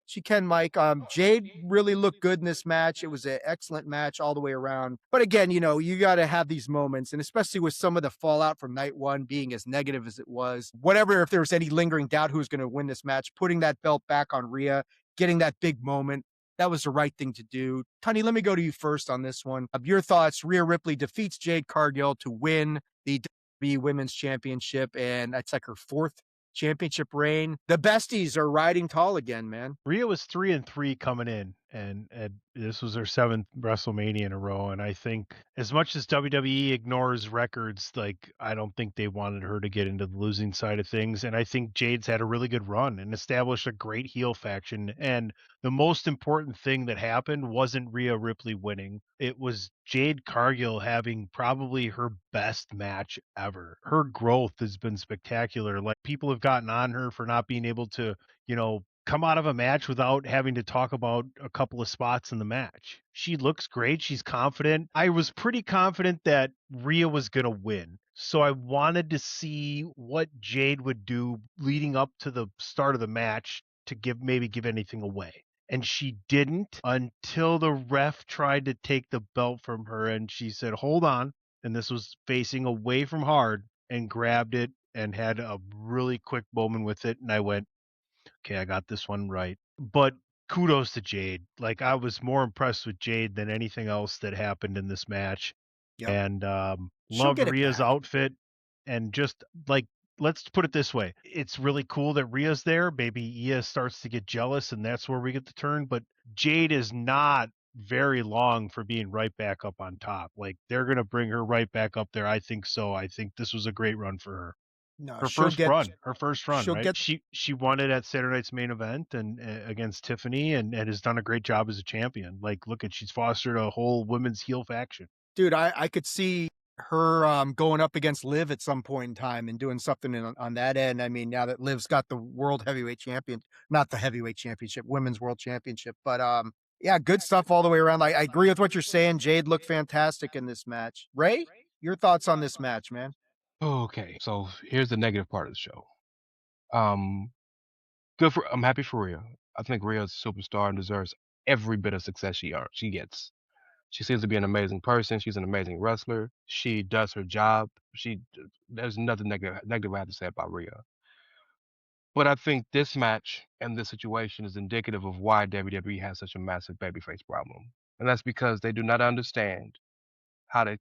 Speaker 1: She can, Mike. Jade really looked good in this match. It was an excellent match all the way around. But again, you got to have these moments, and especially with some of the fallout from night one being as negative as it was, whatever, if there was any lingering doubt who was going to win this match, putting that belt back on Rhea, getting that big moment, that was the right thing to do. Tunney, let me go to you first on this one. Your thoughts: Rhea Ripley defeats Jade Cargill to win the WWE Women's Championship, and that's like her fourth championship reign. The besties are riding tall again, man.
Speaker 3: Rhea was 3-3 coming in, and this was her seventh WrestleMania in a row. And I think as much as WWE ignores records, like I don't think they wanted her to get into the losing side of things. And I think Jade's had a really good run and established a great heel faction. And the most important thing that happened wasn't Rhea Ripley winning. It was Jade Cargill having probably her best match ever. Her growth has been spectacular. Like, people have gotten on her for not being able to, come out of a match without having to talk about a couple of spots in the match. She looks great. She's confident. I was pretty confident that Rhea was going to win. So I wanted to see what Jade would do leading up to the start of the match to give anything away. And she didn't until the ref tried to take the belt from her, and she said, "Hold on." And this was facing away from hard, and grabbed it and had a really quick moment with it. And I went, okay, I got this one right. But kudos to Jade. Like, I was more impressed with Jade than anything else that happened in this match.
Speaker 1: Yep.
Speaker 3: And
Speaker 1: She'll
Speaker 3: loved
Speaker 1: get it
Speaker 3: Rhea's
Speaker 1: back.
Speaker 3: outfit. And just like, let's put it this way. It's really cool that Rhea's there. Maybe Ia starts to get jealous, and that's where we get the turn. But Jade is not very long for being right back up on top. Like, they're going to bring her right back up there. I think so. I think this was a great run for her.
Speaker 1: No,
Speaker 3: Her
Speaker 1: she'll
Speaker 3: first
Speaker 1: get
Speaker 3: run,
Speaker 1: she'll
Speaker 3: right?
Speaker 1: get
Speaker 3: She won it at Saturday Night's Main Event and against Tiffany, and has done a great job as a champion. Like, look, she's fostered a whole women's heel faction.
Speaker 1: dude, I could see her going up against Liv at some point in time and doing something on that end. I mean, now that Liv's got the world heavyweight champion, not the heavyweight championship, women's world championship, but yeah, good stuff all the way around. I agree with what you're saying. Jade looked fantastic in this match. Ray, your thoughts on this match, man?
Speaker 2: Okay, so here's the negative part of the show. I'm happy for Rhea. I think Rhea's a superstar and deserves every bit of success she gets. She seems to be an amazing person. She's an amazing wrestler. She does her job. There's nothing negative I have to say about Rhea. But I think this match and this situation is indicative of why WWE has such a massive babyface problem. And that's because they do not understand how to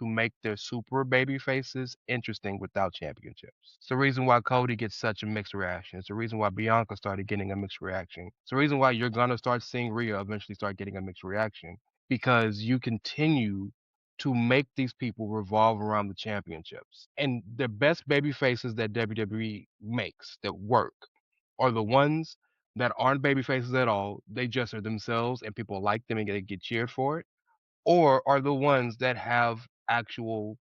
Speaker 2: make their super baby faces interesting without championships. It's the reason why Cody gets such a mixed reaction. It's the reason why Bianca started getting a mixed reaction. It's the reason why you're gonna start seeing Rhea eventually start getting a mixed reaction, because you continue to make these people revolve around the championships. And the best baby faces that WWE makes that work are the ones that aren't baby faces at all. They just are themselves and people like them and they get cheered for it, or are the ones that have actual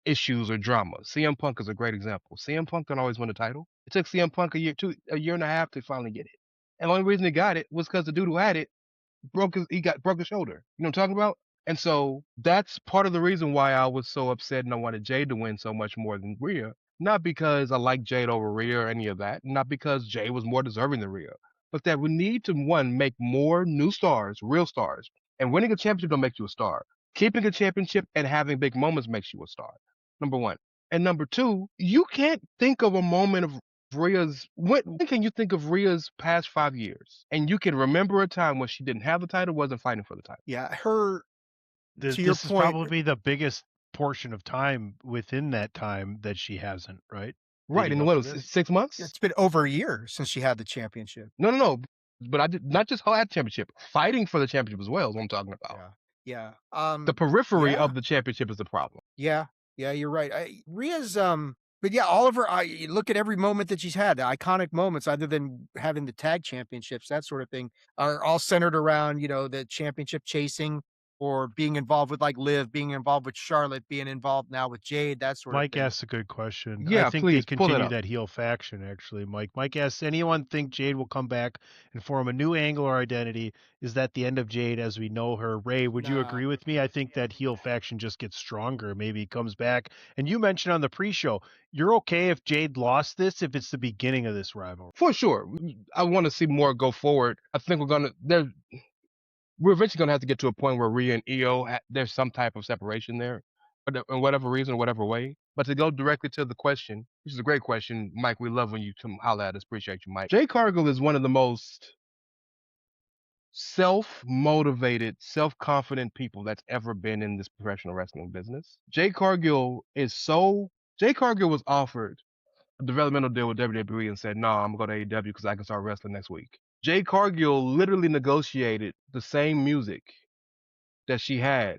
Speaker 2: issues or drama. CM Punk is a great example. CM Punk don't always win a title. It took CM Punk a year and a half to finally get it. And the only reason he got it was because the dude who had it broke his shoulder. You know what I'm talking about? And so that's part of the reason why I was so upset and I wanted Jade to win so much more than Rhea. Not because I like Jade over Rhea or any of that. Not because Jade was more deserving than Rhea. But that we need to, one, make more new stars, real stars. And winning a championship don't make you a star. Keeping a championship and having big moments makes you a star. Number one. And number two, you can't think of a moment of when can you think of Rhea's past 5 years and you can remember a time when she didn't have the title, wasn't fighting for the title?
Speaker 1: Yeah,
Speaker 3: This
Speaker 1: to your
Speaker 3: is
Speaker 1: point,
Speaker 3: probably the biggest portion of time within that time that she hasn't, right?
Speaker 2: Right,
Speaker 3: Leading
Speaker 2: and
Speaker 3: up
Speaker 2: what
Speaker 3: to
Speaker 2: was it,
Speaker 3: this?
Speaker 2: 6 months?
Speaker 1: It's been over a year since she had the championship.
Speaker 2: No. But I did not just her at championship, fighting for the championship as well is what I'm talking about.
Speaker 1: Yeah.
Speaker 2: The periphery
Speaker 1: yeah.
Speaker 2: of the championship is the problem.
Speaker 1: Yeah, you're right. Rhea's, but yeah, all of her. You look at every moment that she's had, the iconic moments, other than having the tag championships, that sort of thing, are all centered around the championship chasing or being involved with like Liv, being involved with Charlotte, being involved now with Jade, that sort of
Speaker 3: Mike
Speaker 1: thing.
Speaker 3: asked a good question.
Speaker 2: Yeah,
Speaker 3: I think they
Speaker 2: please pull it
Speaker 3: continue
Speaker 2: up.
Speaker 3: that heel faction, actually, Mike. Mike asks, anyone think Jade will come back and form a new angle or identity? Is that the end of Jade as we know her? Ray, would you
Speaker 1: Nah.
Speaker 3: agree with me? I think that heel faction just gets stronger. Maybe he comes back. And you mentioned on the pre-show, you're okay if Jade lost this if it's the beginning of this rivalry.
Speaker 2: For sure. I want to see more go forward. I think we're eventually going to have to get to a point where Rhea and Io, there's some type of separation there, for whatever reason, whatever way. But to go directly to the question, which is a great question, Mike, we love when you come holler at us. Appreciate you, Mike. Jade Cargill is one of the most self-motivated, self-confident people that's ever been in this professional wrestling business. Jade Cargill was offered a developmental deal with WWE and said, no, I'm going to AEW because I can start wrestling next week. Jade Cargill literally negotiated the same music that she had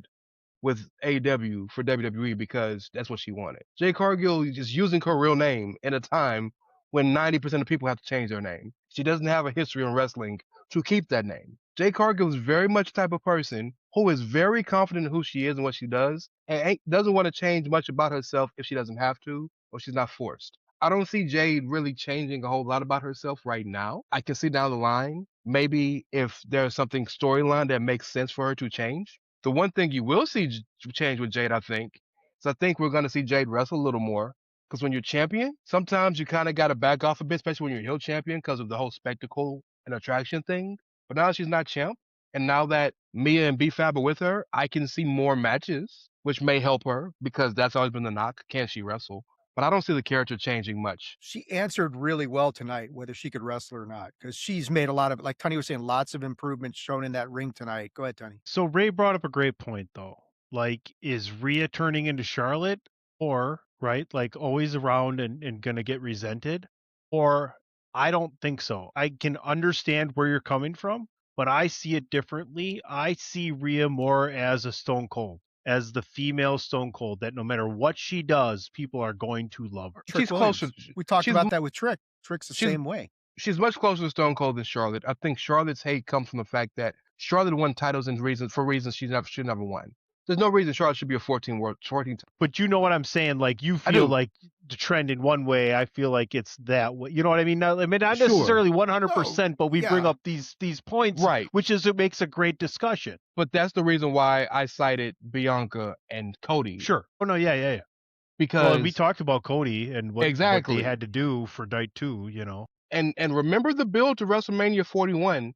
Speaker 2: with AEW for WWE because that's what she wanted. Jade Cargill is just using her real name in a time when 90% of people have to change their name. She doesn't have a history in wrestling to keep that name. Jade Cargill is very much the type of person who is very confident in who she is and what she does, and doesn't want to change much about herself if she doesn't have to or she's not forced. I don't see Jade really changing a whole lot about herself right now. I can see down the line, maybe if there's something storyline that makes sense for her to change. The one thing you will see change with Jade, I think, is I think we're going to see Jade wrestle a little more. Because when you're champion, sometimes you kind of got to back off a bit, especially when you're a heel champion because of the whole spectacle and attraction thing. But now she's not champ. And now that Mia and B-Fab are with her, I can see more matches, which may help her because that's always been the knock. Can she wrestle? But I don't see the character changing much.
Speaker 1: She answered really well tonight, whether she could wrestle or not, because she's made a lot of, like Tunney was saying, lots of improvements shown in that ring tonight. Go ahead, Tunney.
Speaker 3: So Ray brought up a great point, though. Like, is Rhea turning into Charlotte? Or, right, like always around and going to get resented? Or I don't think so. I can understand where you're coming from, but I see it differently. I see Rhea more as a Stone Cold, as the female Stone Cold, that no matter what she does, people are going to love her.
Speaker 1: Trick
Speaker 2: She's
Speaker 1: Williams.
Speaker 2: closer.
Speaker 1: We talked
Speaker 2: she's-
Speaker 1: about that with Trick. Trick's the
Speaker 2: she's-
Speaker 1: same way.
Speaker 2: She's much closer to Stone Cold than Charlotte. I think Charlotte's hate comes from the fact that Charlotte won titles and for reasons she never won. There's no reason Charlotte should be a 14 time.
Speaker 3: But you know what I'm saying? Like, you
Speaker 2: I do.
Speaker 3: feel like the trend in one way. I feel like it's that way. You know what I mean? Not
Speaker 2: Sure.
Speaker 3: necessarily 100%, but we bring
Speaker 1: yeah.
Speaker 3: up these points,
Speaker 2: Right.
Speaker 3: which is, it makes a great discussion.
Speaker 2: But that's the reason why I cited Bianca and Cody.
Speaker 3: Sure. Oh, no, yeah.
Speaker 2: Because
Speaker 3: Well, we talked about Cody and what
Speaker 2: Exactly.
Speaker 3: they had to do for night 2, you know.
Speaker 2: and remember the build to WrestleMania 41,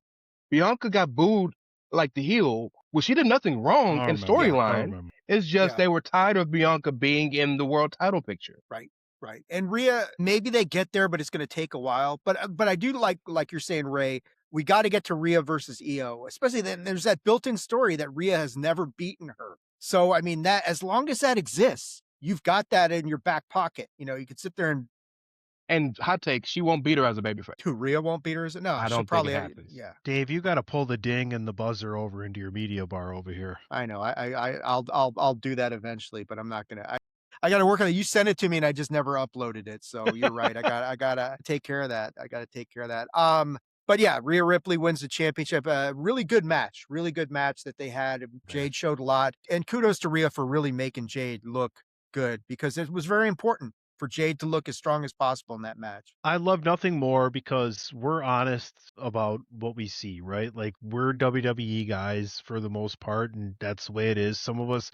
Speaker 2: Bianca got booed like the heel, well, she did nothing wrong
Speaker 3: I
Speaker 2: in
Speaker 3: remember. I
Speaker 2: storyline.
Speaker 3: remember.
Speaker 2: It's just
Speaker 1: Yeah.
Speaker 2: they were tired of Bianca being in the world title picture.
Speaker 1: Right. And Rhea, maybe they get there, but it's going to take a while. But I do like you're saying, Ray, we got to get to Rhea versus Io, especially then there's that built-in story that Rhea has never beaten her. So, I mean, that as long as that exists, you've got that in your back pocket. You know, you could sit there
Speaker 2: And hot take, she won't beat her as a babyface.
Speaker 1: who Rhea won't beat her, is it? No,
Speaker 2: I
Speaker 1: she'll
Speaker 2: don't think it
Speaker 1: probably
Speaker 2: happens.
Speaker 1: Yeah,
Speaker 3: Dave, you got to pull the ding and the buzzer over into your media bar over here.
Speaker 1: I know. I'll do that eventually, but I'm not gonna. I got to work on it. You sent it to me, and I just never uploaded it. So you're right. I gotta take care of that. But yeah, Rhea Ripley wins the championship. Really good match that they had. Jade showed a lot, and kudos to Rhea for really making Jade look good because it was very important for Jade to look as strong as possible in that match.
Speaker 3: I love nothing more because we're honest about what we see, right? Like, we're WWE guys for the most part, and that's the way it is. Some of us,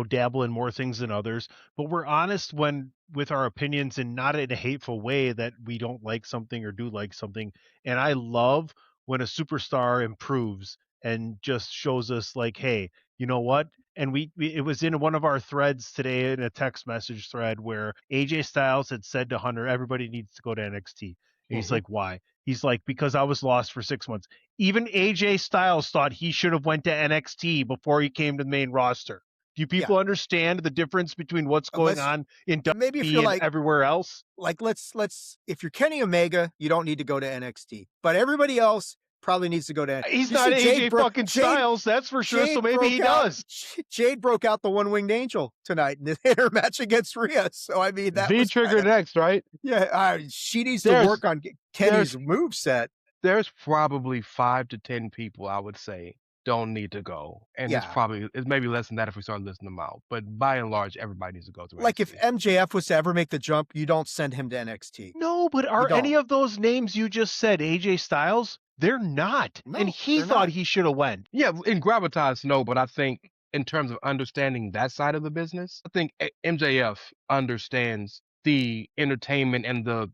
Speaker 3: dabble in more things than others, but we're honest with our opinions and not in a hateful way that we don't like something or do like something. And I love when a superstar improves and just shows us like, hey, you know what? And it was in one of our threads today in a text message thread where AJ Styles had said to Hunter, everybody needs to go to NXT. And he's like, why? He's like, because I was lost for 6 months. Even AJ Styles thought he should have went to NXT before he came to the main roster. Do people understand the difference between what's going on in
Speaker 1: maybe if
Speaker 3: WWE
Speaker 1: you're
Speaker 3: and
Speaker 1: like
Speaker 3: everywhere else?
Speaker 1: Like let's if you're Kenny Omega, you don't need to go to NXT, but everybody else probably needs to go to.
Speaker 3: He's not AJ fucking Styles, that's for sure. So maybe he does.
Speaker 1: Jade broke out the one-winged angel tonight in her match against Rhea. So I mean, that was
Speaker 2: V-Trigger next, right?
Speaker 1: Yeah, she needs to work on Kenny's moveset.
Speaker 2: There's probably 5 to 10 people I would say don't need to go, and it's maybe less than that if we start listing them out. But by and large, everybody needs to go to NXT.
Speaker 1: Like if MJF was to ever make the jump, you don't send him to NXT.
Speaker 3: No, but are any of those names you just said AJ Styles? They're not.
Speaker 1: No,
Speaker 3: and he thought he should have went.
Speaker 2: Yeah, in gravitas, no, but I think in terms of understanding that side of the business, I think MJF understands the entertainment and the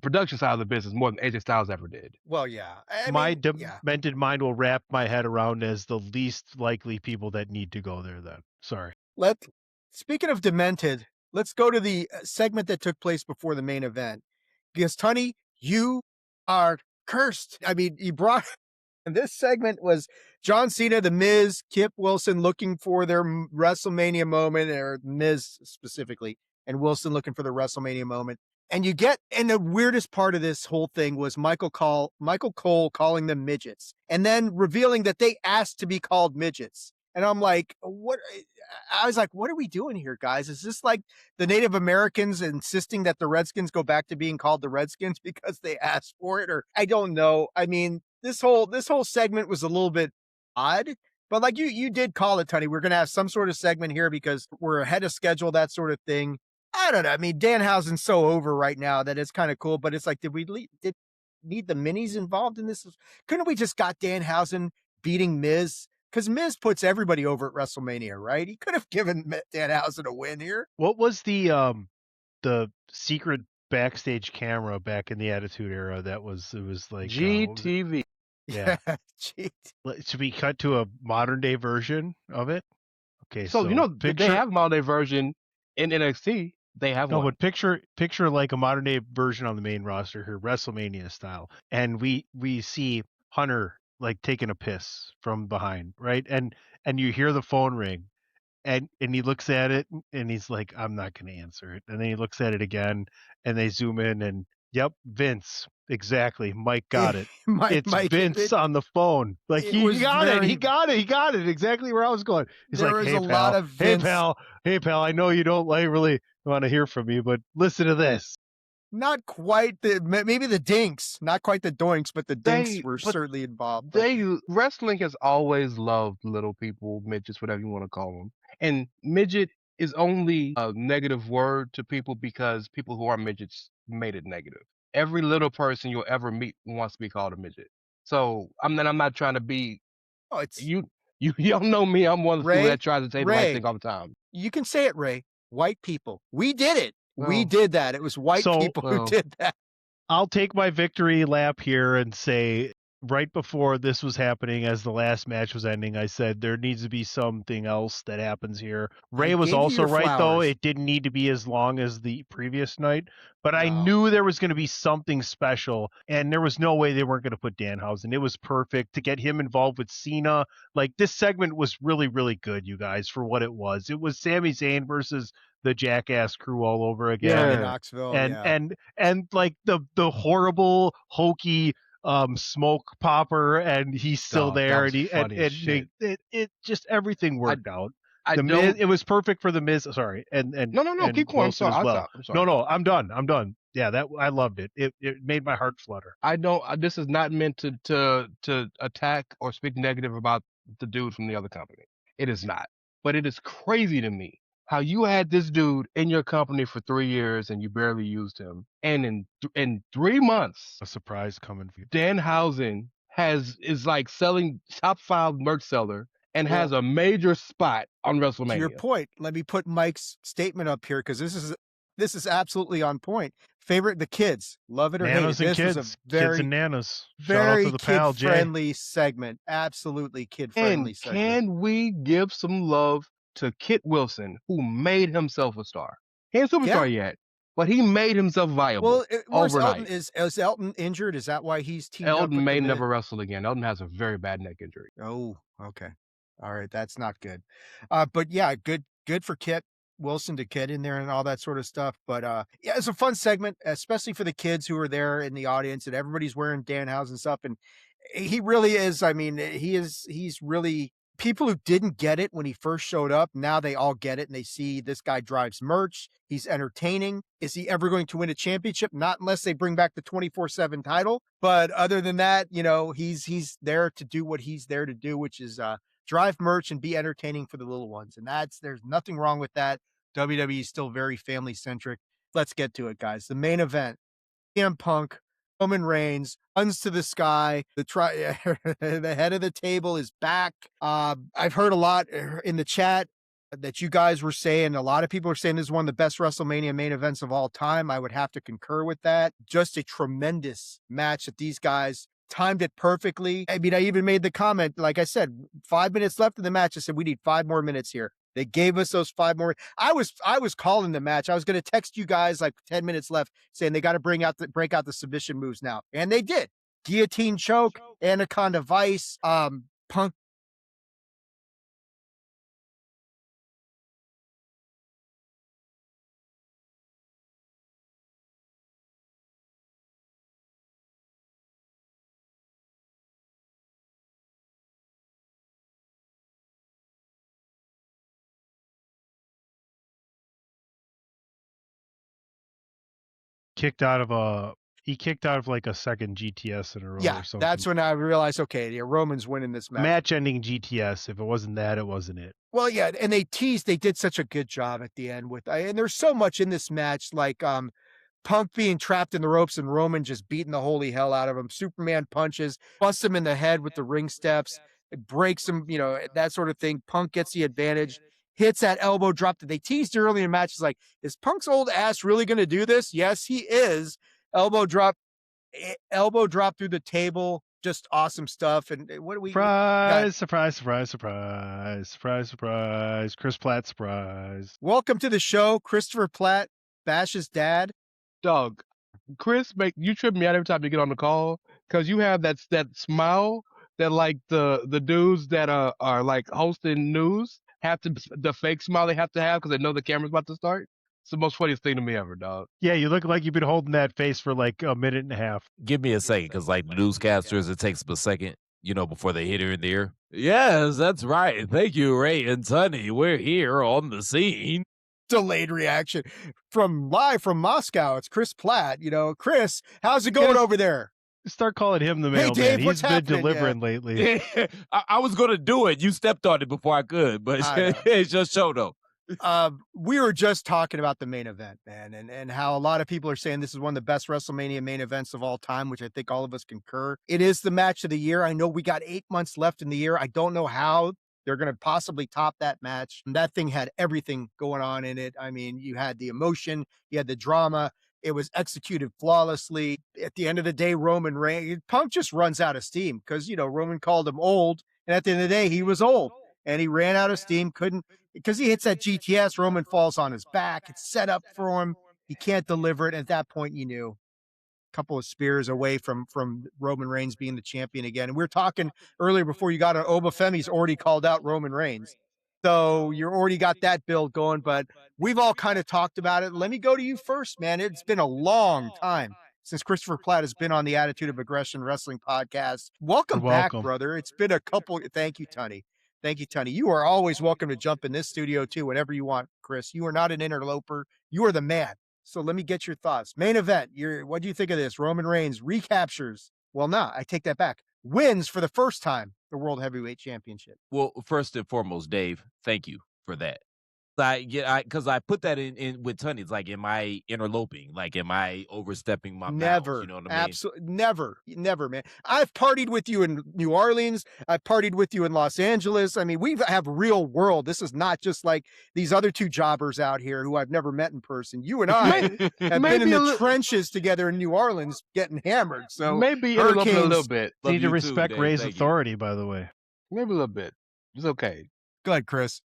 Speaker 2: production side of the business more than AJ Styles ever did.
Speaker 1: Well, yeah.
Speaker 3: My demented mind will wrap my head around as the least likely people that need to go there then. Sorry.
Speaker 1: Speaking of demented, let's go to the segment that took place before the main event. Because, Tunney, you are cursed. I mean, and this segment was John Cena, The Miz, Kip Wilson looking for their WrestleMania moment, or Miz specifically, and Wilson looking for the WrestleMania moment. And the weirdest part of this whole thing was Michael Cole calling them midgets, and then revealing that they asked to be called midgets. And I'm like, what? I was like, what are we doing here, guys? Is this like the Native Americans insisting that the Redskins go back to being called the Redskins because they asked for it? Or I don't know. I mean, this whole segment was a little bit odd, but like you did call it, Tunney. We're going to have some sort of segment here because we're ahead of schedule, that sort of thing. I don't know. I mean, Danhausen's so over right now that it's kind of cool, but it's like, did need the minis involved in this? Couldn't we just got Danhausen beating Miz? Because Miz puts everybody over at WrestleMania, right? He could have given Danhausen a win here.
Speaker 3: What was the secret backstage camera back in the Attitude Era? It was like
Speaker 2: GTV.
Speaker 3: Yeah. Should we cut to a modern day version of it? Okay,
Speaker 2: so they have a modern day version in NXT. They have one.
Speaker 3: No, but picture like a modern day version on the main roster here, WrestleMania style, and we see Hunter like taking a piss from behind, right? And you hear the phone ring, and he looks at it and he's like, I'm not going to answer it. And then he looks at it again, and they zoom in, and yep, Vince, exactly. Mike got it. It's Vince on the phone. Like he got it exactly where I was going. He's like, hey pal, I know you don't really want to hear from me, but listen to this.
Speaker 1: Not quite maybe the dinks, not quite the doinks, but the dinks were certainly involved.
Speaker 2: Wrestling has always loved little people, midgets, whatever you want to call them. And midget is only a negative word to people because people who are midgets made it negative. Every little person you'll ever meet wants to be called a midget. So I'm not trying to be. Oh, it's you y'all know me. I'm one of the people that tries to say the right thing all the time.
Speaker 1: You can say it, Ray. White people. We did it. We did that. It was white people who did that.
Speaker 3: I'll take my victory lap here and say, right before this was happening, as the last match was ending, I said there needs to be something else that happens here. Ray was also right, though. It didn't need to be as long as the previous night, but I knew there was going to be something special, and there was no way they weren't going to put Danhausen. It was perfect to get him involved with Cena. Like, this segment was really, really good, you guys, for what it was. It was Sami Zayn versus the Jackass crew all over again.
Speaker 1: In Knoxville,
Speaker 3: and like the horrible, hokey smoke popper, and he's still there, and it just everything worked out. Miz, it was perfect for the Miz. Sorry, and
Speaker 2: no, keep going. I'm sorry.
Speaker 3: No, I'm done. Yeah, that I loved it. It made my heart flutter.
Speaker 2: I don't. This is not meant to attack or speak negative about the dude from the other company. It is not. But it is crazy to me how you had this dude in your company for 3 years and you barely used him, and in 3 months,
Speaker 3: a surprise coming for you.
Speaker 2: Danhausen is like selling top 5 merch seller and has a major spot on WrestleMania.
Speaker 1: To your point, let me put Mike's statement up here because this is absolutely on point. Favorite, the kids, love it or
Speaker 3: Nanas
Speaker 1: hate it.
Speaker 3: This
Speaker 1: was a very
Speaker 3: kids and nanas.
Speaker 1: Very kid-friendly segment. Absolutely kid-friendly segment.
Speaker 2: Can we give some love to Kit Wilson, who made himself a star? He ain't a superstar yet, but he made himself viable overnight.
Speaker 1: Is Elton injured? Is that why he's teamed up?
Speaker 2: Elton may never wrestle again. Elton has a very bad neck injury.
Speaker 1: Oh, okay. All right, that's not good. But yeah, good for Kit Wilson to get in there and all that sort of stuff. But yeah, it's a fun segment, especially for the kids who are there in the audience and everybody's wearing Danhausen stuff. And he really is. I mean, he's really people who didn't get it when he first showed up. Now they all get it and they see this guy drives merch. He's entertaining. Is he ever going to win a championship? Not unless they bring back the 24/7 title. But other than that, he's there to do what he's there to do, which is drive merch and be entertaining for the little ones. And there's nothing wrong with that. WWE is still very family centric. Let's get to it, guys. The main event, CM Punk, Roman Reigns, guns to the sky. The head of the table is back. I've heard a lot in the chat that you guys were saying. A lot of people are saying this is one of the best WrestleMania main events of all time. I would have to concur with that. Just a tremendous match that these guys timed it perfectly. I mean, I even made the comment, like I said, 5 minutes left in the match. I said, we need 5 more minutes here. They gave us those 5 more. I was calling the match. I was going to text you guys like 10 minutes left saying they got to break out the submission moves now. And they did. Guillotine choke, Anaconda Vice, Punk.
Speaker 3: Kicked out of like a second GTS in a row or something.
Speaker 1: That's when I realized, okay, yeah, Roman's winning this match.
Speaker 3: Match-ending GTS. If it wasn't that, it wasn't it.
Speaker 1: Well, yeah, and they did such a good job at the end and there's so much in this match, like Punk being trapped in the ropes and Roman just beating the holy hell out of him. Superman punches, busts him in the head with the ring steps, it breaks him, that sort of thing. Punk gets the advantage, hits that elbow drop that they teased early in the match. It's like, is Punk's old ass really going to do this? Yes, he is. Elbow drop through the table. Just awesome stuff. And what do we
Speaker 3: surprise. Chris Platt surprise.
Speaker 1: Welcome to the show, Christopher Platt, Bash's dad.
Speaker 2: Dog, Chris, you trip me out every time you get on the call because you have that smile that like the dudes that are like hosting news have to, the fake smile they have to have because they know the camera's about to start. It's the most funniest thing to me ever, dog.
Speaker 3: Yeah, you look like you've been holding that face for like a minute and a half.
Speaker 4: Give me a second, because like the newscasters, it takes them a second, before they hit her in the ear. Yes, that's right. Thank you, Ray and Tunney. We're here on the scene.
Speaker 1: Delayed reaction live from Moscow. It's Chris Platt. Chris, how's it going over there?
Speaker 3: Start calling him the mailman.
Speaker 1: Dave,
Speaker 3: he's been delivering lately.
Speaker 4: I was going to do it. You stepped on it before I could, but it's just show though.
Speaker 1: We were just talking about the main event, man, and how a lot of people are saying this is one of the best WrestleMania main events of all time, which I think all of us concur. It is the match of the year. I know we got 8 months left in the year. I don't know how they're going to possibly top that match. That thing had everything going on in it. I mean, you had the emotion, you had the drama. It was executed flawlessly. At the end of the day, Roman Reigns, Punk just runs out of steam because, Roman called him old. And at the end of the day, he was old and he ran out of steam. Because he hits that GTS, Roman falls on his back. It's set up for him. He can't deliver it. At that point, you knew. Couple of spears away from Roman Reigns being the champion again. And we were talking earlier before you got on, Oba Femi's already called out Roman Reigns. So you already got that build going, but we've all kind of talked about it. Let me go to you first, man. It's been a long time since Christopher Platt has been on the Attitude of Aggression Wrestling podcast. Welcome back, brother. It's been a couple. Thank you, Tunney. Thank you, Tunney. You are always welcome to jump in this studio too, whenever you want, Chris. You are not an interloper. You are the man. So let me get your thoughts. Main event. What do you think of this? Roman Reigns recaptures. Well, I take that back. Wins for the first time the World Heavyweight Championship.
Speaker 4: Well, first and foremost, Dave, thank you for that. Because I put that in with Tunney. It's like, am I interloping? Like, am I overstepping my
Speaker 1: never
Speaker 4: bounds? You know what I mean?
Speaker 1: Absolutely never, man. I've partied with you in New Orleans. I've partied with you in Los Angeles. I mean, we have real world. This is not just like these other two jobbers out here who I've never met in person. You and I have been in the trenches together in New Orleans getting hammered. So
Speaker 2: maybe interloping a little bit.
Speaker 3: Need to respect Ray's authority, by the way.
Speaker 2: Maybe a little bit. It's okay.
Speaker 1: Go ahead, Chris.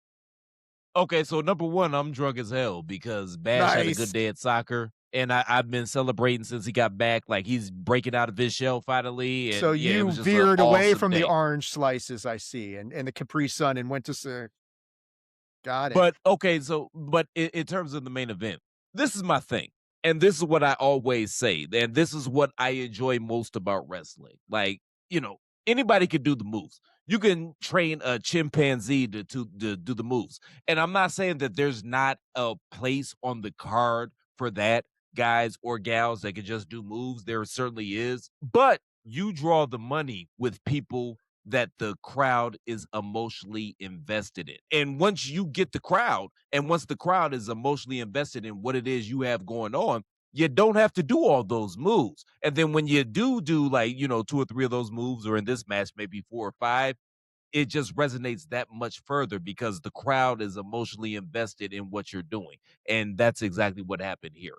Speaker 4: Okay, so number one, I'm drunk as hell because Bash had a good day at soccer, and I've been celebrating since he got back. Like he's breaking out of his shell finally, and
Speaker 1: So
Speaker 4: yeah, it
Speaker 1: you
Speaker 4: was just an
Speaker 1: veered away
Speaker 4: awesome
Speaker 1: from the
Speaker 4: day.
Speaker 1: orange slices, I see, and the Capri Sun and went to got it.
Speaker 4: But okay, so but in terms of the main event, this is my thing. And this is what I always say. And this is what I enjoy most about wrestling. Like, anybody can do the moves. You can train a chimpanzee to do the moves. And I'm not saying that there's not a place on the card for that, guys or gals that can just do moves. There certainly is. But you draw the money with people that the crowd is emotionally invested in. And once you get the crowd, and once the crowd is emotionally invested in what it is you have going on, you don't have to do all those moves. And then when you do like, 2 or 3 of those moves, or in this match, maybe 4 or 5, it just resonates that much further because the crowd is emotionally invested in what you're doing. And that's exactly what happened here.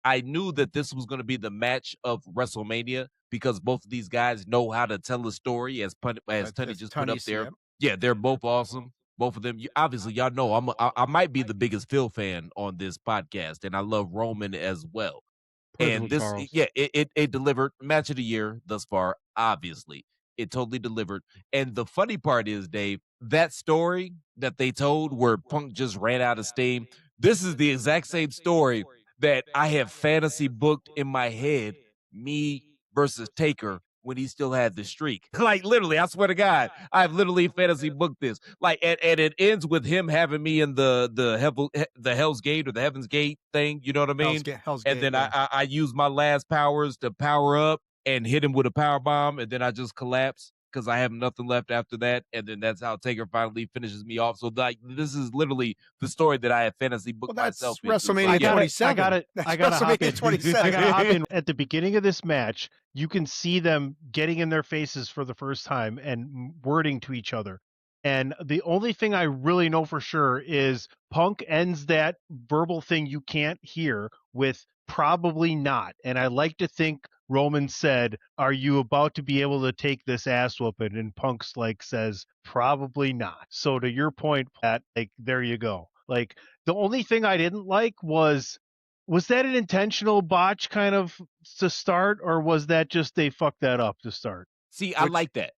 Speaker 4: I knew that this was going to be the match of WrestleMania because both of these guys know how to tell a story, as Tunney just put up
Speaker 1: Tunney's,
Speaker 4: there.
Speaker 1: yep.
Speaker 4: Yeah, they're both awesome. Both of them. Obviously, y'all know I might be the biggest Phil fan on this podcast, and I love Roman as well.
Speaker 2: Personal
Speaker 4: And this,
Speaker 2: Charles.
Speaker 4: yeah, it delivered match of the year thus far. Obviously, it totally delivered. And the funny part is, Dave, that story that they told where Punk just ran out of steam. This is the exact same story that I have fantasy booked in my head. Me versus Taker when he still had the streak. Like literally, I swear to God, I've literally fantasy booked this. Like, and it ends with him having me in the Hell's Gate or the Heaven's Gate thing. You know what I mean?
Speaker 1: Hell's
Speaker 4: And
Speaker 1: Gate,
Speaker 4: then
Speaker 1: yeah.
Speaker 4: I use my last powers to power up and hit him with a power bomb, and then I just collapse because I have nothing left after that. And then that's how Taker finally finishes me off. So like this is literally the story that I have fantasy booked
Speaker 1: Well, that's
Speaker 4: myself into. So,
Speaker 1: WrestleMania
Speaker 4: yeah.
Speaker 1: 27.
Speaker 3: I gotta hop in.
Speaker 1: 27.
Speaker 3: I gotta hop in. At the beginning of this match, you can see them getting in their faces for the first time and wording to each other. And the only thing I really know for sure is Punk ends that verbal thing you can't hear with probably not. And I like to think Roman said, "Are you about to be able to take this ass whooping?" And Punk's like says, "Probably not." So to your point, Pat, like there you go. Like the only thing I didn't like was that an intentional botch kind of to start, or was that just they fucked that up to start?
Speaker 4: See, I like that.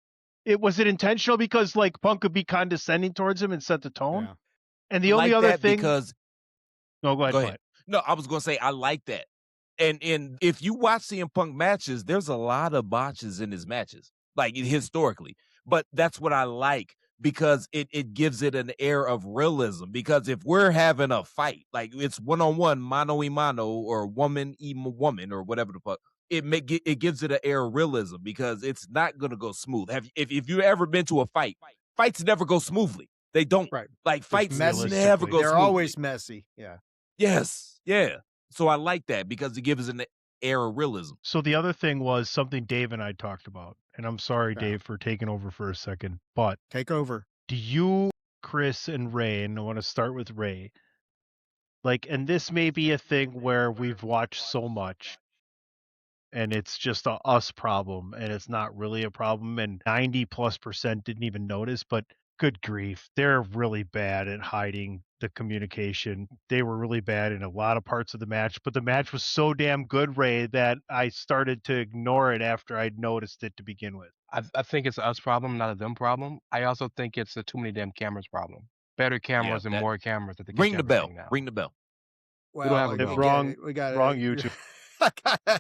Speaker 3: Was it intentional because like Punk could be condescending towards him and set the tone?
Speaker 1: Yeah.
Speaker 3: And the
Speaker 4: I
Speaker 3: only
Speaker 4: like
Speaker 3: other
Speaker 4: that
Speaker 3: thing,
Speaker 4: because
Speaker 3: no, go ahead.
Speaker 4: Go ahead. No, I was gonna say I like that. And if you watch CM Punk matches, there's a lot of botches in his matches, like historically. But that's what I like because it gives it an air of realism. Because if we're having a fight, like it's one-on-one, mano y mano, or woman y woman, or whatever the fuck, it gives it an air of realism because it's not gonna go smooth. If you've ever been to a fight, fights never go smoothly. They don't.
Speaker 1: Right.
Speaker 4: Like fights
Speaker 1: messy.
Speaker 4: never go
Speaker 1: They're
Speaker 4: smoothly.
Speaker 1: always messy. Yeah.
Speaker 4: Yes. Yeah. So I like that because it gives an air of realism.
Speaker 3: So the other thing was something Dave and I talked about, and I'm sorry,
Speaker 1: Yeah.
Speaker 3: Dave, for taking over for a second, but
Speaker 1: Take over.
Speaker 3: do you, Chris, and Ray, and I want to start with Ray, like, and this may be a thing where we've watched so much and it's just a us problem and it's not really a problem, and 90+% didn't even notice, but good grief, they're really bad at hiding the communication. They were really bad in a lot of parts of the match, but the match was so damn good, Ray, that I started to ignore it after I'd noticed it to begin with.
Speaker 2: I think it's a us problem, not a them problem. I also think it's a too many damn cameras problem. Better cameras and
Speaker 4: that-
Speaker 2: more cameras that they
Speaker 4: Ring
Speaker 2: catch
Speaker 4: the bell.
Speaker 2: everything now.
Speaker 4: Ring the bell.
Speaker 1: Well,
Speaker 2: don't have a
Speaker 1: again,
Speaker 2: bell.
Speaker 1: we got
Speaker 3: Wrong YouTube.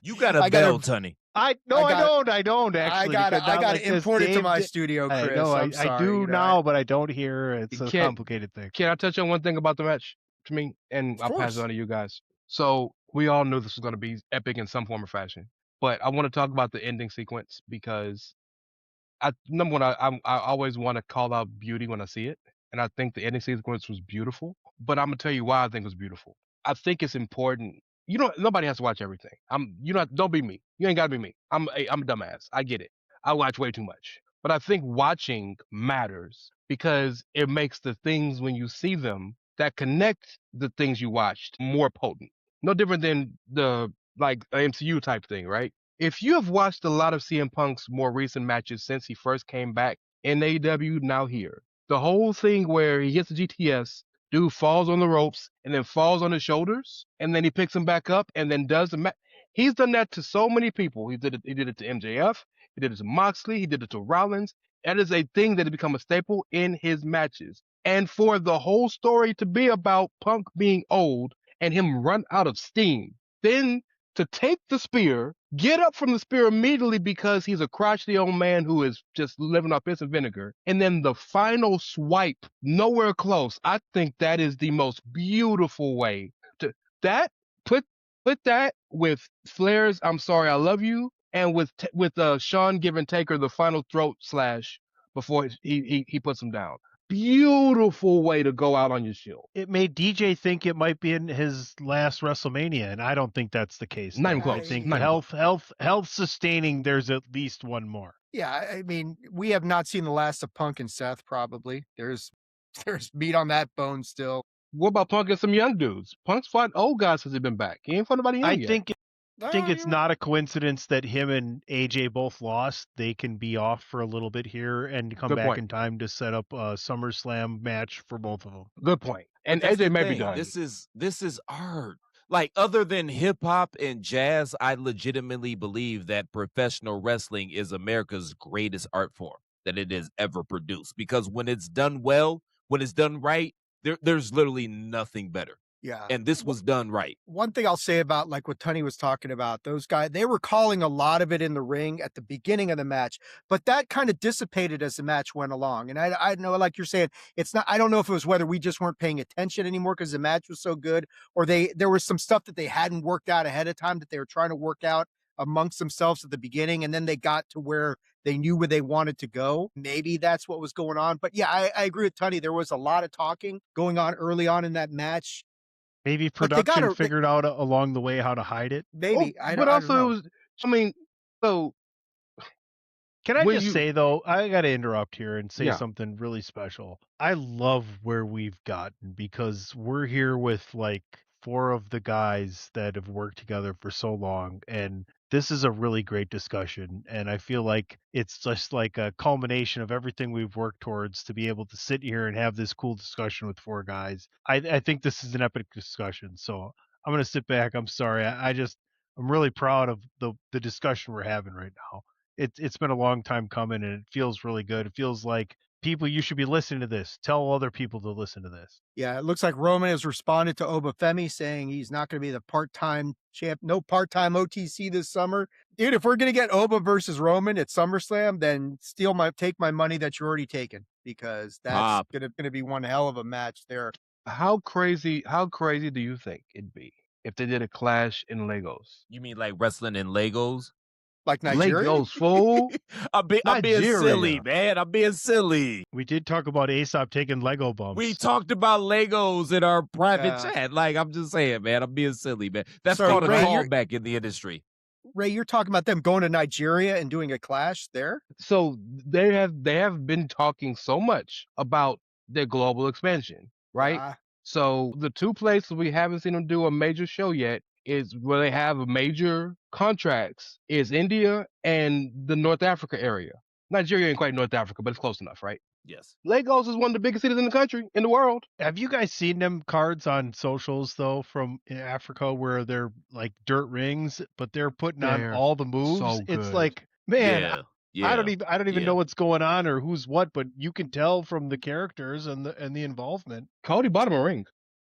Speaker 4: You got a
Speaker 1: I
Speaker 4: bell,
Speaker 1: gotta-
Speaker 4: Tunney.
Speaker 3: I don't actually.
Speaker 1: I
Speaker 3: because I'm
Speaker 1: got
Speaker 3: like
Speaker 1: to
Speaker 3: this,
Speaker 1: import it to
Speaker 3: Dave
Speaker 1: my
Speaker 3: did-
Speaker 1: studio,
Speaker 3: I
Speaker 1: Chris.
Speaker 3: know,
Speaker 1: I'm
Speaker 3: I
Speaker 1: sorry,
Speaker 3: do
Speaker 1: you know,
Speaker 3: now, but I don't hear. It's
Speaker 2: You
Speaker 3: a
Speaker 2: can't-
Speaker 3: complicated thing.
Speaker 2: Can I touch on one thing about the match to me? And
Speaker 1: Of
Speaker 2: I'll pass
Speaker 1: course.
Speaker 2: it on to you guys. So we all knew this was going to be epic in some form or fashion. But I want to talk about the ending sequence because number one, I always want to call out beauty when I see it. And I think the ending sequence was beautiful. But I'm going to tell you why I think it was beautiful. I think it's important. Nobody has to watch everything. Don't be me. You ain't got to be me. I'm a dumbass. I get it. I watch way too much. But I think watching matters because it makes the things when you see them that connect the things you watched more potent. No different than the like MCU type thing, right? If you have watched a lot of CM Punk's more recent matches since he first came back in AEW, now here, the whole thing where he gets the GTS, Dude falls on the ropes and then falls on his shoulders, and then he picks him back up and then does the match. He's done that to so many people. He did it to MJF. He did it to Moxley. He did it to Rollins. That is a thing that has become a staple in his matches. And for the whole story to be about Punk being old and him run out of steam, then to take the spear, get up from the spear immediately because he's a crotchety old man who is just living off piss and vinegar, and then the final swipe, nowhere close. I think that is the most beautiful way to that. Put that with Flair's "I'm sorry, I love you," and with Shawn giving Taker the final throat slash before he puts him down. Beautiful way to go out on your shield.
Speaker 3: It made DJ think it might be in his last WrestleMania, and I don't think that's the case.
Speaker 2: Not even
Speaker 3: though.
Speaker 2: close.
Speaker 3: I think
Speaker 2: Not even
Speaker 3: health sustaining. There's at least one more.
Speaker 1: Yeah, I mean, we have not seen the last of Punk and Seth. Probably there's meat on that bone still.
Speaker 2: What about Punk and some young dudes? Punk's fought old guys since he's been back. He ain't fought nobody young
Speaker 3: I
Speaker 2: yet.
Speaker 3: think it's not a coincidence that him and AJ both lost. They can be off for a little bit here and come
Speaker 2: Good
Speaker 3: back
Speaker 2: point.
Speaker 3: in time to set up a SummerSlam match for both of them.
Speaker 2: Good point. And
Speaker 4: That's
Speaker 2: AJ
Speaker 4: the
Speaker 2: may be
Speaker 4: thing.
Speaker 2: done.
Speaker 4: This is art. Like, other than hip hop and jazz, I legitimately believe that professional wrestling is America's greatest art form that it has ever produced. Because when it's done well, when it's done right, there's literally nothing better.
Speaker 1: Yeah.
Speaker 4: And this was done right.
Speaker 1: One thing I'll say about like what Tunney was talking about, those guys, they were calling a lot of it in the ring at the beginning of the match, but that kind of dissipated as the match went along. And I know, like you're saying, it's not, I don't know if it was whether we just weren't paying attention anymore because the match was so good, or there was some stuff that they hadn't worked out ahead of time that they were trying to work out amongst themselves at the beginning. And then they got to where they knew where they wanted to go. Maybe that's what was going on. But yeah, I agree with Tunney. There was a lot of talking going on early on in that match.
Speaker 3: Maybe
Speaker 1: But they
Speaker 3: production
Speaker 1: gotta-
Speaker 3: figured out along the way how to hide it.
Speaker 1: Maybe.
Speaker 2: Oh,
Speaker 1: I
Speaker 2: but
Speaker 1: don't
Speaker 2: also
Speaker 1: know.
Speaker 2: it was. I mean, so
Speaker 3: Can I
Speaker 2: When
Speaker 3: just
Speaker 2: you-
Speaker 3: say, though, I got to interrupt here and say
Speaker 2: Yeah.
Speaker 3: something really special. I love where we've gotten because we're here with like 4 of the guys that have worked together for so long. And this is a really great discussion. And I feel like it's just like a culmination of everything we've worked towards to be able to sit here and have this cool discussion with 4 guys. I think this is an epic discussion. So I'm going to sit back. I'm sorry. I'm really proud of the discussion we're having right now. It's been a long time coming and it feels really good. It feels like people, you should be listening to this. Tell other people to listen to this.
Speaker 1: Yeah, it looks like Roman has responded to Oba Femi saying he's not going to be the part-time champ, no part-time OTC this summer. Dude, if we're going to get Oba versus Roman at SummerSlam, then take my money that you're already taken, because that's going to be one hell of a match there.
Speaker 2: how crazy do you think it'd be if they did a clash in Legos?
Speaker 4: You mean like wrestling in Legos?
Speaker 1: Like Nigeria?
Speaker 2: Legos, fool.
Speaker 4: I'm being
Speaker 2: Nigeria.
Speaker 4: silly, man. I'm being silly.
Speaker 3: We did talk about Aesop taking Lego bumps.
Speaker 4: We talked about Legos in our private
Speaker 1: Yeah.
Speaker 4: chat. Like, I'm just saying, man. I'm being silly, man. That's
Speaker 1: So,
Speaker 4: called a
Speaker 1: Ray,
Speaker 4: callback in the industry.
Speaker 1: Ray, you're talking about them going to Nigeria and doing a clash there?
Speaker 2: So they have been talking so much about their global expansion, right?
Speaker 1: Ah,
Speaker 2: So the 2 places we haven't seen them do a major show yet is where they have major contracts is India and the North Africa area. Nigeria ain't quite North Africa, but it's close enough, right?
Speaker 4: Yes.
Speaker 2: Lagos is one of the biggest cities in the country, in the world.
Speaker 3: Have you guys seen them cards on socials though from Africa where they're like dirt rings, but they're putting
Speaker 2: They're
Speaker 3: on all the moves?
Speaker 2: so
Speaker 3: It's
Speaker 2: good.
Speaker 3: like, man,
Speaker 4: yeah.
Speaker 3: I don't even
Speaker 4: yeah.
Speaker 3: know what's going on or who's what, but you can tell from the characters and the involvement.
Speaker 2: Cody bought him a ring.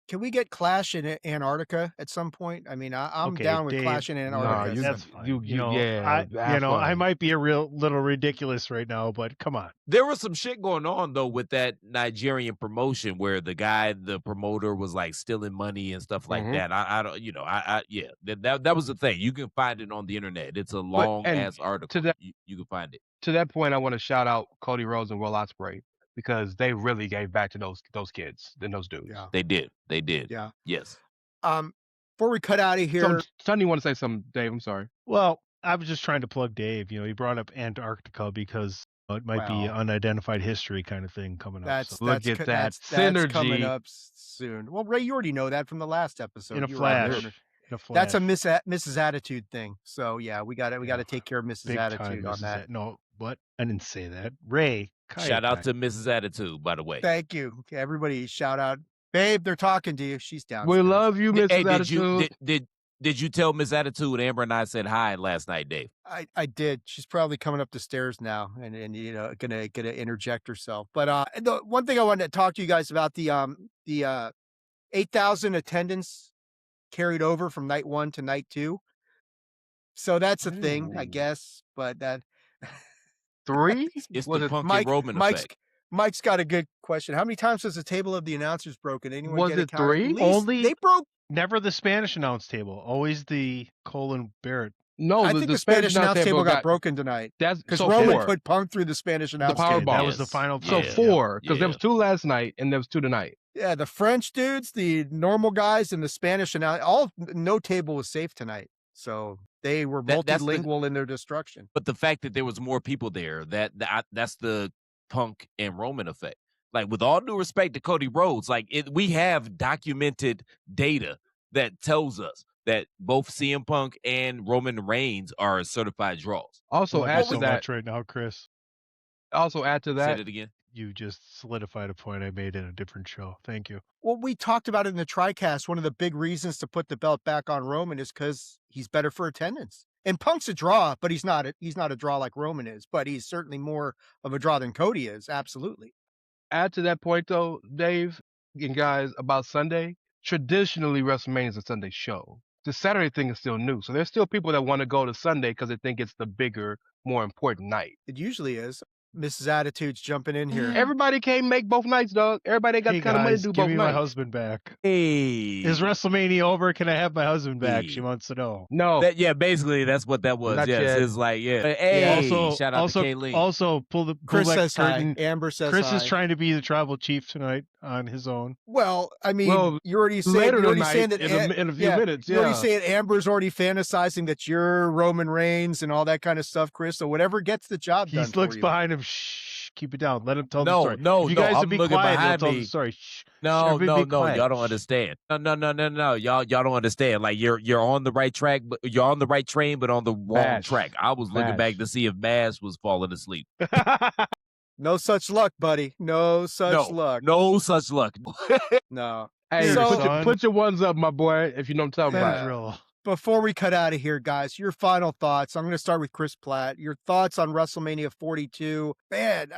Speaker 1: can we get Clash in Antarctica at some point? I mean, I'm
Speaker 3: Okay,
Speaker 1: down with
Speaker 3: Dave,
Speaker 1: Clash in
Speaker 2: Nah,
Speaker 1: Antarctica.
Speaker 2: you-
Speaker 3: That's fine.
Speaker 2: you-
Speaker 3: I
Speaker 2: have
Speaker 3: I
Speaker 2: fun.
Speaker 3: might be a little ridiculous right now, but come on.
Speaker 4: There was some shit going on though with that Nigerian promotion where the promoter was like stealing money and stuff like
Speaker 2: Mhm.
Speaker 4: that. I don't, yeah, that was the thing. You can find it on the internet. It's a long ass article. You can find it.
Speaker 2: To that point, I want to shout out Cody Rhodes and Will Ospreay because they really gave back to those kids and those dudes.
Speaker 1: Yeah.
Speaker 4: They did.
Speaker 1: Yeah.
Speaker 4: Yes.
Speaker 1: Before we cut out of here,
Speaker 2: So, Sonny, you want to say something, Dave? I'm sorry.
Speaker 3: Well, I was just trying to plug Dave. He brought up Antarctica because it might be
Speaker 1: Well,
Speaker 3: unidentified history kind of thing coming up.
Speaker 1: that's
Speaker 3: So,
Speaker 2: Look
Speaker 1: that's
Speaker 2: at
Speaker 1: co-
Speaker 2: that
Speaker 1: that's coming
Speaker 2: synergy.
Speaker 1: up soon. Well, Ray, you already know that from the last episode.
Speaker 3: in a
Speaker 1: You were on
Speaker 3: flash.
Speaker 1: there.
Speaker 3: In a flash.
Speaker 1: That's a Mrs. Attitude thing. So yeah, we got to take care of Mrs.
Speaker 3: Big time
Speaker 1: Attitude on
Speaker 3: Mrs.
Speaker 1: that.
Speaker 3: No, what? I didn't say that. Ray.
Speaker 4: Shout out to Mrs. Attitude, by the way.
Speaker 1: Thank you. Okay, everybody, shout out Babe, they're talking to you. She's downstairs.
Speaker 2: We love you, Mrs.
Speaker 4: Hey,
Speaker 2: Attitude.
Speaker 4: did you tell Miss Attitude Amber and I said hi last night, Dave?
Speaker 1: I did. She's probably coming up the stairs now and you know gonna interject herself. But the one thing I wanted to talk to you guys about the 8,000 attendance carried over from night 1 to night 2. So that's a thing, I
Speaker 2: Ooh.
Speaker 1: guess. But that
Speaker 2: 3?
Speaker 4: It's
Speaker 2: Was
Speaker 4: the
Speaker 2: it
Speaker 4: Punk and Roman effect.
Speaker 1: Mike's got a good question. How many times has the table of the announcers broken? Anyone
Speaker 2: Was
Speaker 1: get a
Speaker 2: it
Speaker 1: count? At
Speaker 2: 3?
Speaker 1: least
Speaker 3: Only-
Speaker 1: they broke.
Speaker 3: Never the Spanish announce table. Always the Colin Barrett.
Speaker 2: No,
Speaker 1: I think the Spanish announce table got broken tonight
Speaker 2: That's
Speaker 1: because
Speaker 2: so
Speaker 1: Roman
Speaker 2: 4.
Speaker 1: put Punk through the Spanish announce
Speaker 2: power
Speaker 1: table.
Speaker 2: bomb.
Speaker 3: That was the final.
Speaker 2: So
Speaker 4: Yeah.
Speaker 2: 4, because there
Speaker 4: Yeah.
Speaker 2: was 2 last night and there was 2 tonight.
Speaker 1: Yeah, the French dudes, the normal guys, and the Spanish announce. No table was safe tonight, so they were
Speaker 4: That's the-
Speaker 1: multilingual in their destruction.
Speaker 4: But the fact that there was more people there, that's the Punk and Roman effect. Like, with all due respect to Cody Rhodes, like we have documented data that tells us that both CM Punk and Roman Reigns are certified draws.
Speaker 2: Also
Speaker 3: Love
Speaker 2: add
Speaker 3: you
Speaker 2: to
Speaker 3: so
Speaker 2: that.
Speaker 3: much right now, Chris.
Speaker 2: Also add to
Speaker 4: Say
Speaker 2: that.
Speaker 4: it again.
Speaker 3: You just solidified a point I made in a different show. Thank you.
Speaker 1: Well, we talked about it in the TriCast. One of the big reasons to put the belt back on Roman is because he's better for attendance. And Punk's a draw, but he's not a draw like Roman is. But he's certainly more of a draw than Cody is. Absolutely.
Speaker 2: Add to that point though, Dave and guys, about Sunday. Traditionally, WrestleMania is a Sunday show. The Saturday thing is still new, so there's still people that want to go to Sunday because they think it's the bigger, more important night.
Speaker 1: It usually is. Mrs. Attitude's jumping in here.
Speaker 2: Everybody can't make both nights, dog. Everybody ain't got
Speaker 3: Hey
Speaker 2: the kind of money
Speaker 3: guys,
Speaker 2: to do
Speaker 3: give
Speaker 2: both
Speaker 3: me my
Speaker 2: nights.
Speaker 3: husband back.
Speaker 4: Hey,
Speaker 3: Is WrestleMania over? Can I have my husband back?
Speaker 4: Hey.
Speaker 3: She wants to know.
Speaker 2: No,
Speaker 4: basically that's what that was.
Speaker 2: Not
Speaker 4: Yes,
Speaker 2: yet.
Speaker 4: it's like Hey,
Speaker 3: also,
Speaker 4: shout out
Speaker 3: also,
Speaker 4: to Kayleen.
Speaker 3: also pull
Speaker 1: Chris
Speaker 3: back the
Speaker 1: says hi.
Speaker 3: curtain.
Speaker 1: Amber says
Speaker 3: Chris
Speaker 1: hi.
Speaker 3: is trying to be the tribal chief tonight on his own.
Speaker 1: Well, I mean,
Speaker 2: Well,
Speaker 1: you're already saying,
Speaker 2: later
Speaker 1: you're already
Speaker 2: tonight,
Speaker 1: saying that
Speaker 2: in a few minutes,
Speaker 1: You're already
Speaker 2: yeah.
Speaker 1: saying Amber's already fantasizing that you're Roman Reigns and all that kind of stuff, Chris. So whatever gets the job
Speaker 3: He
Speaker 1: done.
Speaker 3: looks
Speaker 1: for you.
Speaker 3: behind him. Shh, keep it down. Let him tell the
Speaker 4: No,
Speaker 3: story.
Speaker 4: no,
Speaker 3: if you
Speaker 4: no,
Speaker 3: guys
Speaker 4: I'm
Speaker 3: would be
Speaker 4: looking
Speaker 3: quiet, he'll
Speaker 4: behind
Speaker 3: tell
Speaker 4: me.
Speaker 3: the story. Shh.
Speaker 4: No,
Speaker 3: Everybody be
Speaker 4: no,
Speaker 3: quiet.
Speaker 4: y'all don't
Speaker 3: Shh.
Speaker 4: understand. No. Y'all don't understand. Like you're on the right track, but you're on the right train, but on the wrong
Speaker 2: Bash.
Speaker 4: track. I was looking
Speaker 2: Bash.
Speaker 4: back to see if Bash was falling asleep.
Speaker 1: No such luck, buddy. No such luck.
Speaker 4: No such luck.
Speaker 1: No.
Speaker 2: Hey,
Speaker 1: So-
Speaker 2: put your ones up, my boy, if you know what I'm talking about.
Speaker 3: Israel.
Speaker 1: Before we cut out of here, guys, your final thoughts. I'm going to start with Chris Platt. Your thoughts on WrestleMania 42. Man,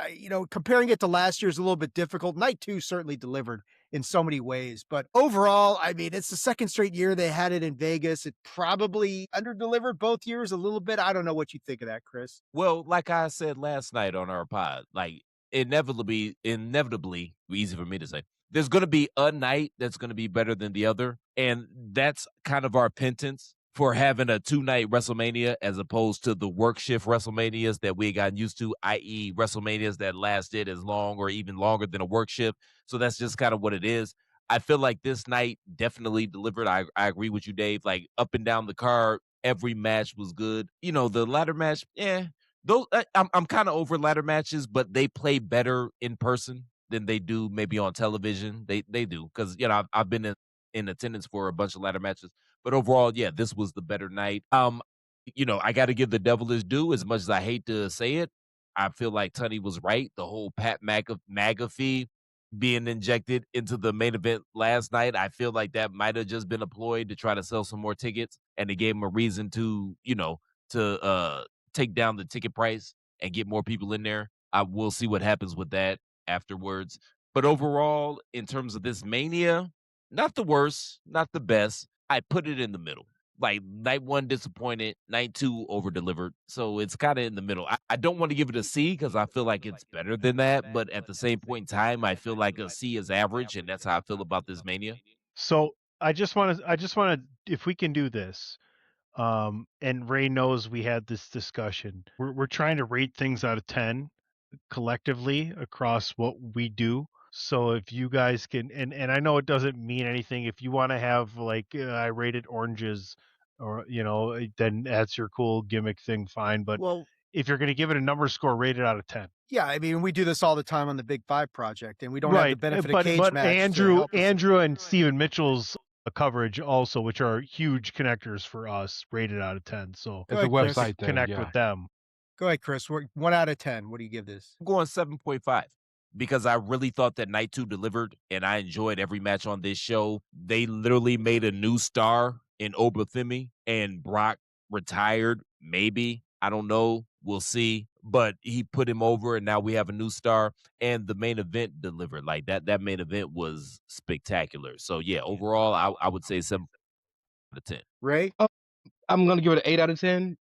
Speaker 1: comparing it to last year's a little bit difficult. Night 2 certainly delivered in so many ways. But overall, I mean, it's the second straight year they had it in Vegas. It probably underdelivered both years a little bit. I don't know what you think of that, Chris.
Speaker 4: Well, like I said last night on our pod, like inevitably, easy for me to say, there's going to be a night that's going to be better than the other. And that's kind of our penance for having a 2-night WrestleMania as opposed to the work shift WrestleManias that we had gotten used to, i.e. WrestleManias that lasted as long or even longer than a work shift. So that's just kind of what it is. I feel like this night definitely delivered. I agree with you, Dave. Like up and down the card, every match was good. The ladder match, those I'm kind of over ladder matches, but they play better in person than they do maybe on television. They do because I've been in attendance for a bunch of ladder matches, but overall, yeah, this was the better night. I got to give the devil his due. As much as I hate to say it, I feel like Tunney was right. The whole Pat McAfee being injected into the main event last night, I feel like that might have just been a ploy to try to sell some more tickets, and it gave him a reason to take down the ticket price and get more people in there. I will see what happens with that afterwards. But overall, in terms of this Mania, not the worst, not the best. I put it in the middle. Like night 1 disappointed, night 2 over delivered. So it's kind of in the middle. I don't want to give it a C because I feel like it's better than that. But at the same point in time, I feel like a C is average, and that's how I feel about this Mania.
Speaker 3: So I just want to, if we can do this, and Ray knows we had this discussion. We're trying to rate things out of 10 collectively across what we do. So if you guys can, and I know it doesn't mean anything. If you want to have like I rated oranges, or then that's your cool gimmick thing, fine. But
Speaker 1: Well,
Speaker 3: if you're going to give it a number score, rate it out of 10.
Speaker 1: yeah, I mean, we do this all the time on the Big Five project, and we don't have the benefit of cage
Speaker 3: but
Speaker 1: match. to
Speaker 3: Andrew
Speaker 1: help us.
Speaker 3: and Steven Mitchell's coverage also, which are huge connectors for us, rated out of 10. So
Speaker 2: It's a
Speaker 1: Go ahead, Chris.
Speaker 2: website thing.
Speaker 3: connect
Speaker 2: yeah.
Speaker 3: with them.
Speaker 1: Go ahead, Chris. 1 out of 10. What do you give this?
Speaker 4: I'm going 7.5. because I really thought that night 2 delivered, and I enjoyed every match on this show. They literally made a new star in Oba Femi, and Brock retired, maybe. I don't know. We'll see. But he put him over, and now we have a new star. And the main event delivered. Like that main event was spectacular. So yeah, overall, I would say 7 out of 10.
Speaker 1: Ray?
Speaker 2: I'm gonna give it an 8 out of 10.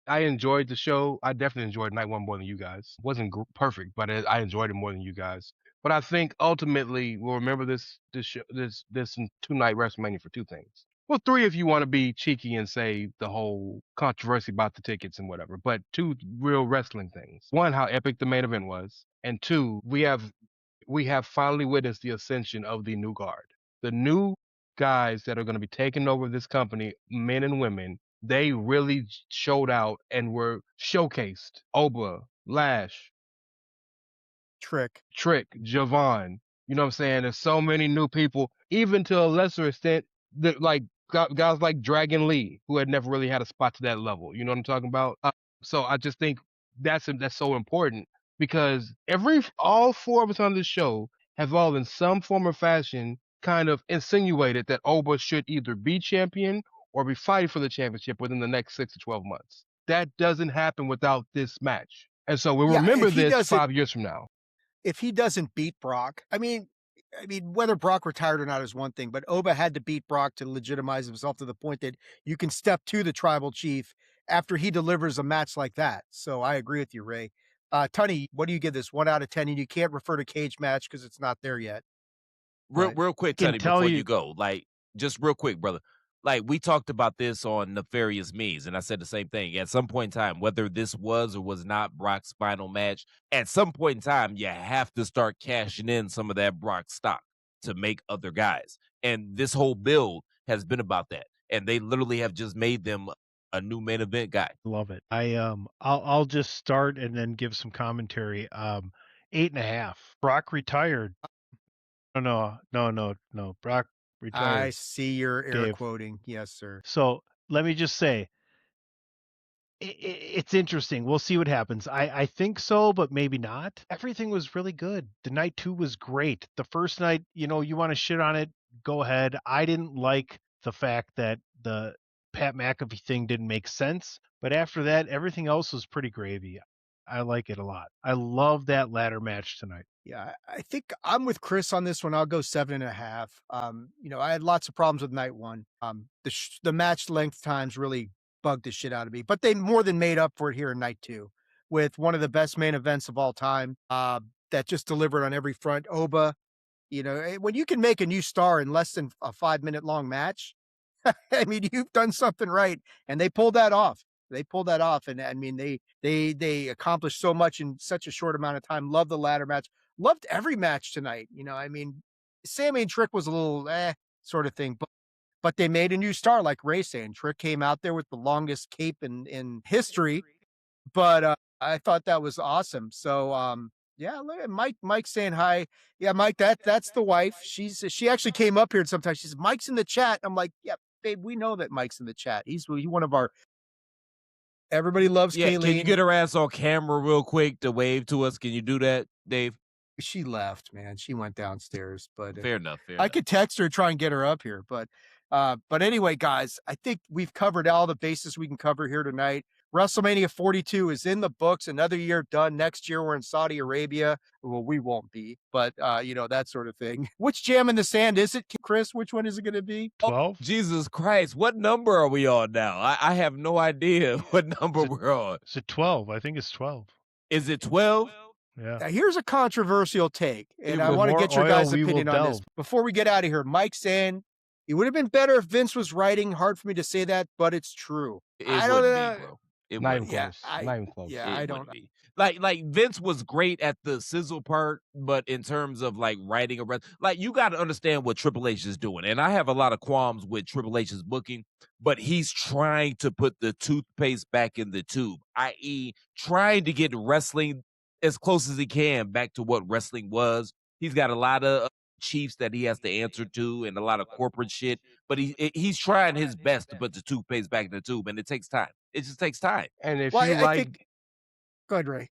Speaker 2: I enjoyed the show. I definitely enjoyed night 1 more than you guys. Wasn't perfect, but I enjoyed it more than you guys. But I think ultimately we'll remember this two-night WrestleMania for 2 things. Well, 3 if you want to be cheeky and say the whole controversy about the tickets and whatever. But 2 real wrestling things. 1, how epic the main event was, and 2, we have finally witnessed the ascension of the new guard. The new guys that are going to be taking over this company, men and women, they really showed out and were showcased. Oba, Lash,
Speaker 1: Trick.
Speaker 2: Javon. You know what I'm saying? There's so many new people, even to a lesser extent, that like guys like Dragon Lee, who had never really had a spot to that level. You know what I'm talking about? So I just think that's so important because all 4 of us on this show have all in some form or fashion kind of insinuated that Oba should either be champion or be fighting for the championship within the next 6 to 12 months. That doesn't happen without this match. And so we'll remember this 5 years from now.
Speaker 1: If he doesn't beat Brock, I mean, whether Brock retired or not is one thing, but Oba had to beat Brock to legitimize himself to the point that you can step to the tribal chief after he delivers a match like that. So I agree with you, Ray. Tunney, what do you give this? 1 out of 10, and you can't refer to cage match because it's not there yet.
Speaker 4: Real quick,
Speaker 3: Can
Speaker 4: Tunney,
Speaker 3: tell
Speaker 4: before
Speaker 3: you-
Speaker 4: you go, like, just real quick, brother. Like, we talked about this on Nefarious Me's, and I said the same thing. At some point in time, whether this was or was not Brock's final match, at some point in time, you have to start cashing in some of that Brock stock to make other guys. And this whole build has been about that. And they literally have just made them a new main event guy.
Speaker 3: Love it. I'll just start and then give some commentary. 8.5. Brock retired. No. Brock retired.
Speaker 1: I see your air
Speaker 3: Dave.
Speaker 1: quoting. Yes, sir.
Speaker 3: So let me just say, it's interesting. We'll see what happens. I think so, but maybe not. Everything was really good. The night 2 was great. The first night, you want to shit on it, go ahead. I didn't like the fact that the Pat McAfee thing didn't make sense, but after that, everything else was pretty gravy. I like it a lot. I love that ladder match tonight.
Speaker 1: Yeah, I think I'm with Chris on this one. I'll go 7.5. I had lots of problems with night 1. The match length times really bugged the shit out of me, but they more than made up for it here in night 2 with one of the best main events of all time that just delivered on every front. Oba, when you can make a new star in less than a 5-minute long match, I mean, you've done something right, and they pulled that off. And I mean, they accomplished so much in such a short amount of time. Loved the ladder match. Loved every match tonight. I mean, Sammy and Trick was a little sort of thing, but they made a new star, like Ray saying. Trick came out there with the longest cape in history, but I thought that was awesome. So yeah, look at Mike saying hi. Yeah, Mike, that's the wife. She actually came up here and sometimes she says, Mike's in the chat. I'm like, yeah, babe, we know that Mike's in the chat. He's one of our. Everybody loves
Speaker 4: Yeah,
Speaker 1: Kayleen.
Speaker 4: can you get her ass on camera real quick to wave to us? Can you do that, Dave?
Speaker 1: She left, man. She went downstairs, but
Speaker 4: Fair enough.
Speaker 1: I could text her, try and get her up here, but anyway, guys, I think we've covered all the bases we can cover here tonight. WrestleMania 42 is in the books. Another year done. Next year we're in Saudi Arabia. Well, we won't be, but that sort of thing. Which Jam in the Sand is it, Chris? Which one is it going to be?
Speaker 3: 12?
Speaker 4: Jesus Christ, what number are we on now? I have no idea what number we're on.
Speaker 3: Is it 12? I think it's 12.
Speaker 4: Is it 12?
Speaker 3: Yeah.
Speaker 1: Now, here's a controversial take, and I
Speaker 3: The
Speaker 1: want to
Speaker 3: more
Speaker 1: get your
Speaker 3: oil
Speaker 1: guys'
Speaker 3: we will
Speaker 1: opinion on this.
Speaker 3: delve.
Speaker 1: Before we get out of here, Mike saying, it would have been better if Vince was writing. Hard for me to say that, but it's true.
Speaker 4: It
Speaker 1: I don't
Speaker 4: wouldn't
Speaker 1: know.
Speaker 4: be, bro. It
Speaker 2: Not
Speaker 4: wouldn't
Speaker 2: even
Speaker 4: be.
Speaker 2: close. Not even close.
Speaker 1: Yeah,
Speaker 4: It
Speaker 1: I
Speaker 4: wouldn't
Speaker 1: don't.
Speaker 4: be. Like Vince was great at the sizzle part, but in terms of like writing you got to understand what Triple H is doing. And I have a lot of qualms with Triple H's booking, but he's trying to put the toothpaste back in the tube, i.e., trying to get wrestling as close as he can back to what wrestling was. He's got a lot of chiefs that he has to answer to and a lot of corporate shit, but he's trying his best to put the toothpaste back in the tube, and it takes time. It just takes time.
Speaker 2: And if
Speaker 1: Well,
Speaker 2: you
Speaker 1: I think. Go ahead, Ray.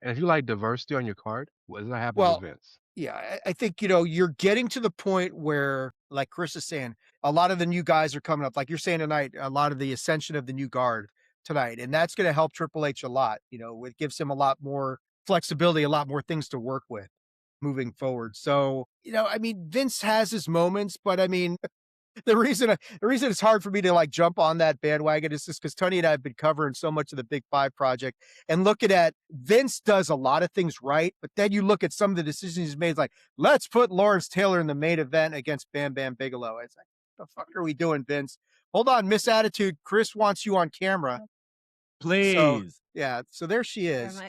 Speaker 2: and if you like diversity on your card, What's not happening
Speaker 1: Well,
Speaker 2: with Vince?
Speaker 1: yeah, I think, you're getting to the point where, like Chris is saying, a lot of the new guys are coming up. Like you're saying tonight, a lot of the ascension of the new guard tonight. And that's going to help Triple H a lot. It gives him a lot more flexibility, a lot more things to work with moving forward. So, Vince has his moments, but the reason it's hard for me to like jump on that bandwagon is just because Tony and I have been covering so much of the Big Five project and looking at Vince does a lot of things right, but then you look at some of the decisions he's made, like let's put Lawrence Taylor in the main event against Bam Bam Bigelow. It's like, what the fuck are we doing, Vince? Hold on, Miss Attitude. Chris wants you on camera.
Speaker 4: Please.
Speaker 1: So yeah, so there she is.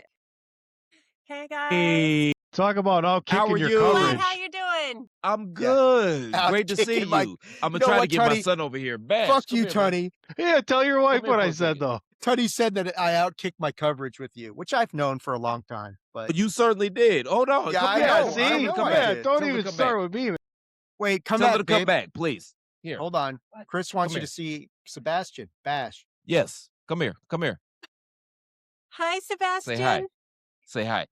Speaker 5: Hey guys.
Speaker 4: Hey,
Speaker 3: Talk about
Speaker 4: How
Speaker 3: kicking
Speaker 4: are
Speaker 3: your
Speaker 4: you?
Speaker 3: coverage.
Speaker 5: How you doing?
Speaker 4: I'm good.
Speaker 1: Out
Speaker 4: Great to see
Speaker 1: kicking
Speaker 4: you.
Speaker 1: my-
Speaker 4: I'm
Speaker 1: You
Speaker 4: gonna
Speaker 1: know
Speaker 4: try to
Speaker 1: what,
Speaker 4: get my
Speaker 1: Tony?
Speaker 4: son over here. Bash,
Speaker 1: Fuck
Speaker 4: come
Speaker 1: you,
Speaker 4: here, man.
Speaker 1: Tony.
Speaker 3: Yeah, tell your wife
Speaker 4: Come here
Speaker 3: what
Speaker 4: for
Speaker 3: I
Speaker 4: a
Speaker 3: said
Speaker 4: second.
Speaker 3: though.
Speaker 1: Tony said that I outkicked my coverage with you, which I've known for a long time. But
Speaker 4: You certainly did. Hold on.
Speaker 1: Yeah,
Speaker 4: Come
Speaker 1: I
Speaker 4: back.
Speaker 1: know,
Speaker 3: Yeah,
Speaker 1: I
Speaker 3: see,
Speaker 1: know
Speaker 4: Come
Speaker 1: I
Speaker 4: back.
Speaker 1: did.
Speaker 3: don't
Speaker 4: Tell her to
Speaker 3: even
Speaker 4: come
Speaker 3: start
Speaker 4: back.
Speaker 3: with me. Man.
Speaker 1: wait, come
Speaker 4: Tell her
Speaker 1: back,
Speaker 4: to come
Speaker 1: babe.
Speaker 4: back, please. Here.
Speaker 1: Hold on. Chris wants
Speaker 4: Come
Speaker 1: you
Speaker 4: here.
Speaker 1: to see Sebastian. Bash.
Speaker 4: Yes. Come here. Come here.
Speaker 5: Hi, Sebastian.
Speaker 4: Say hi. Say hi.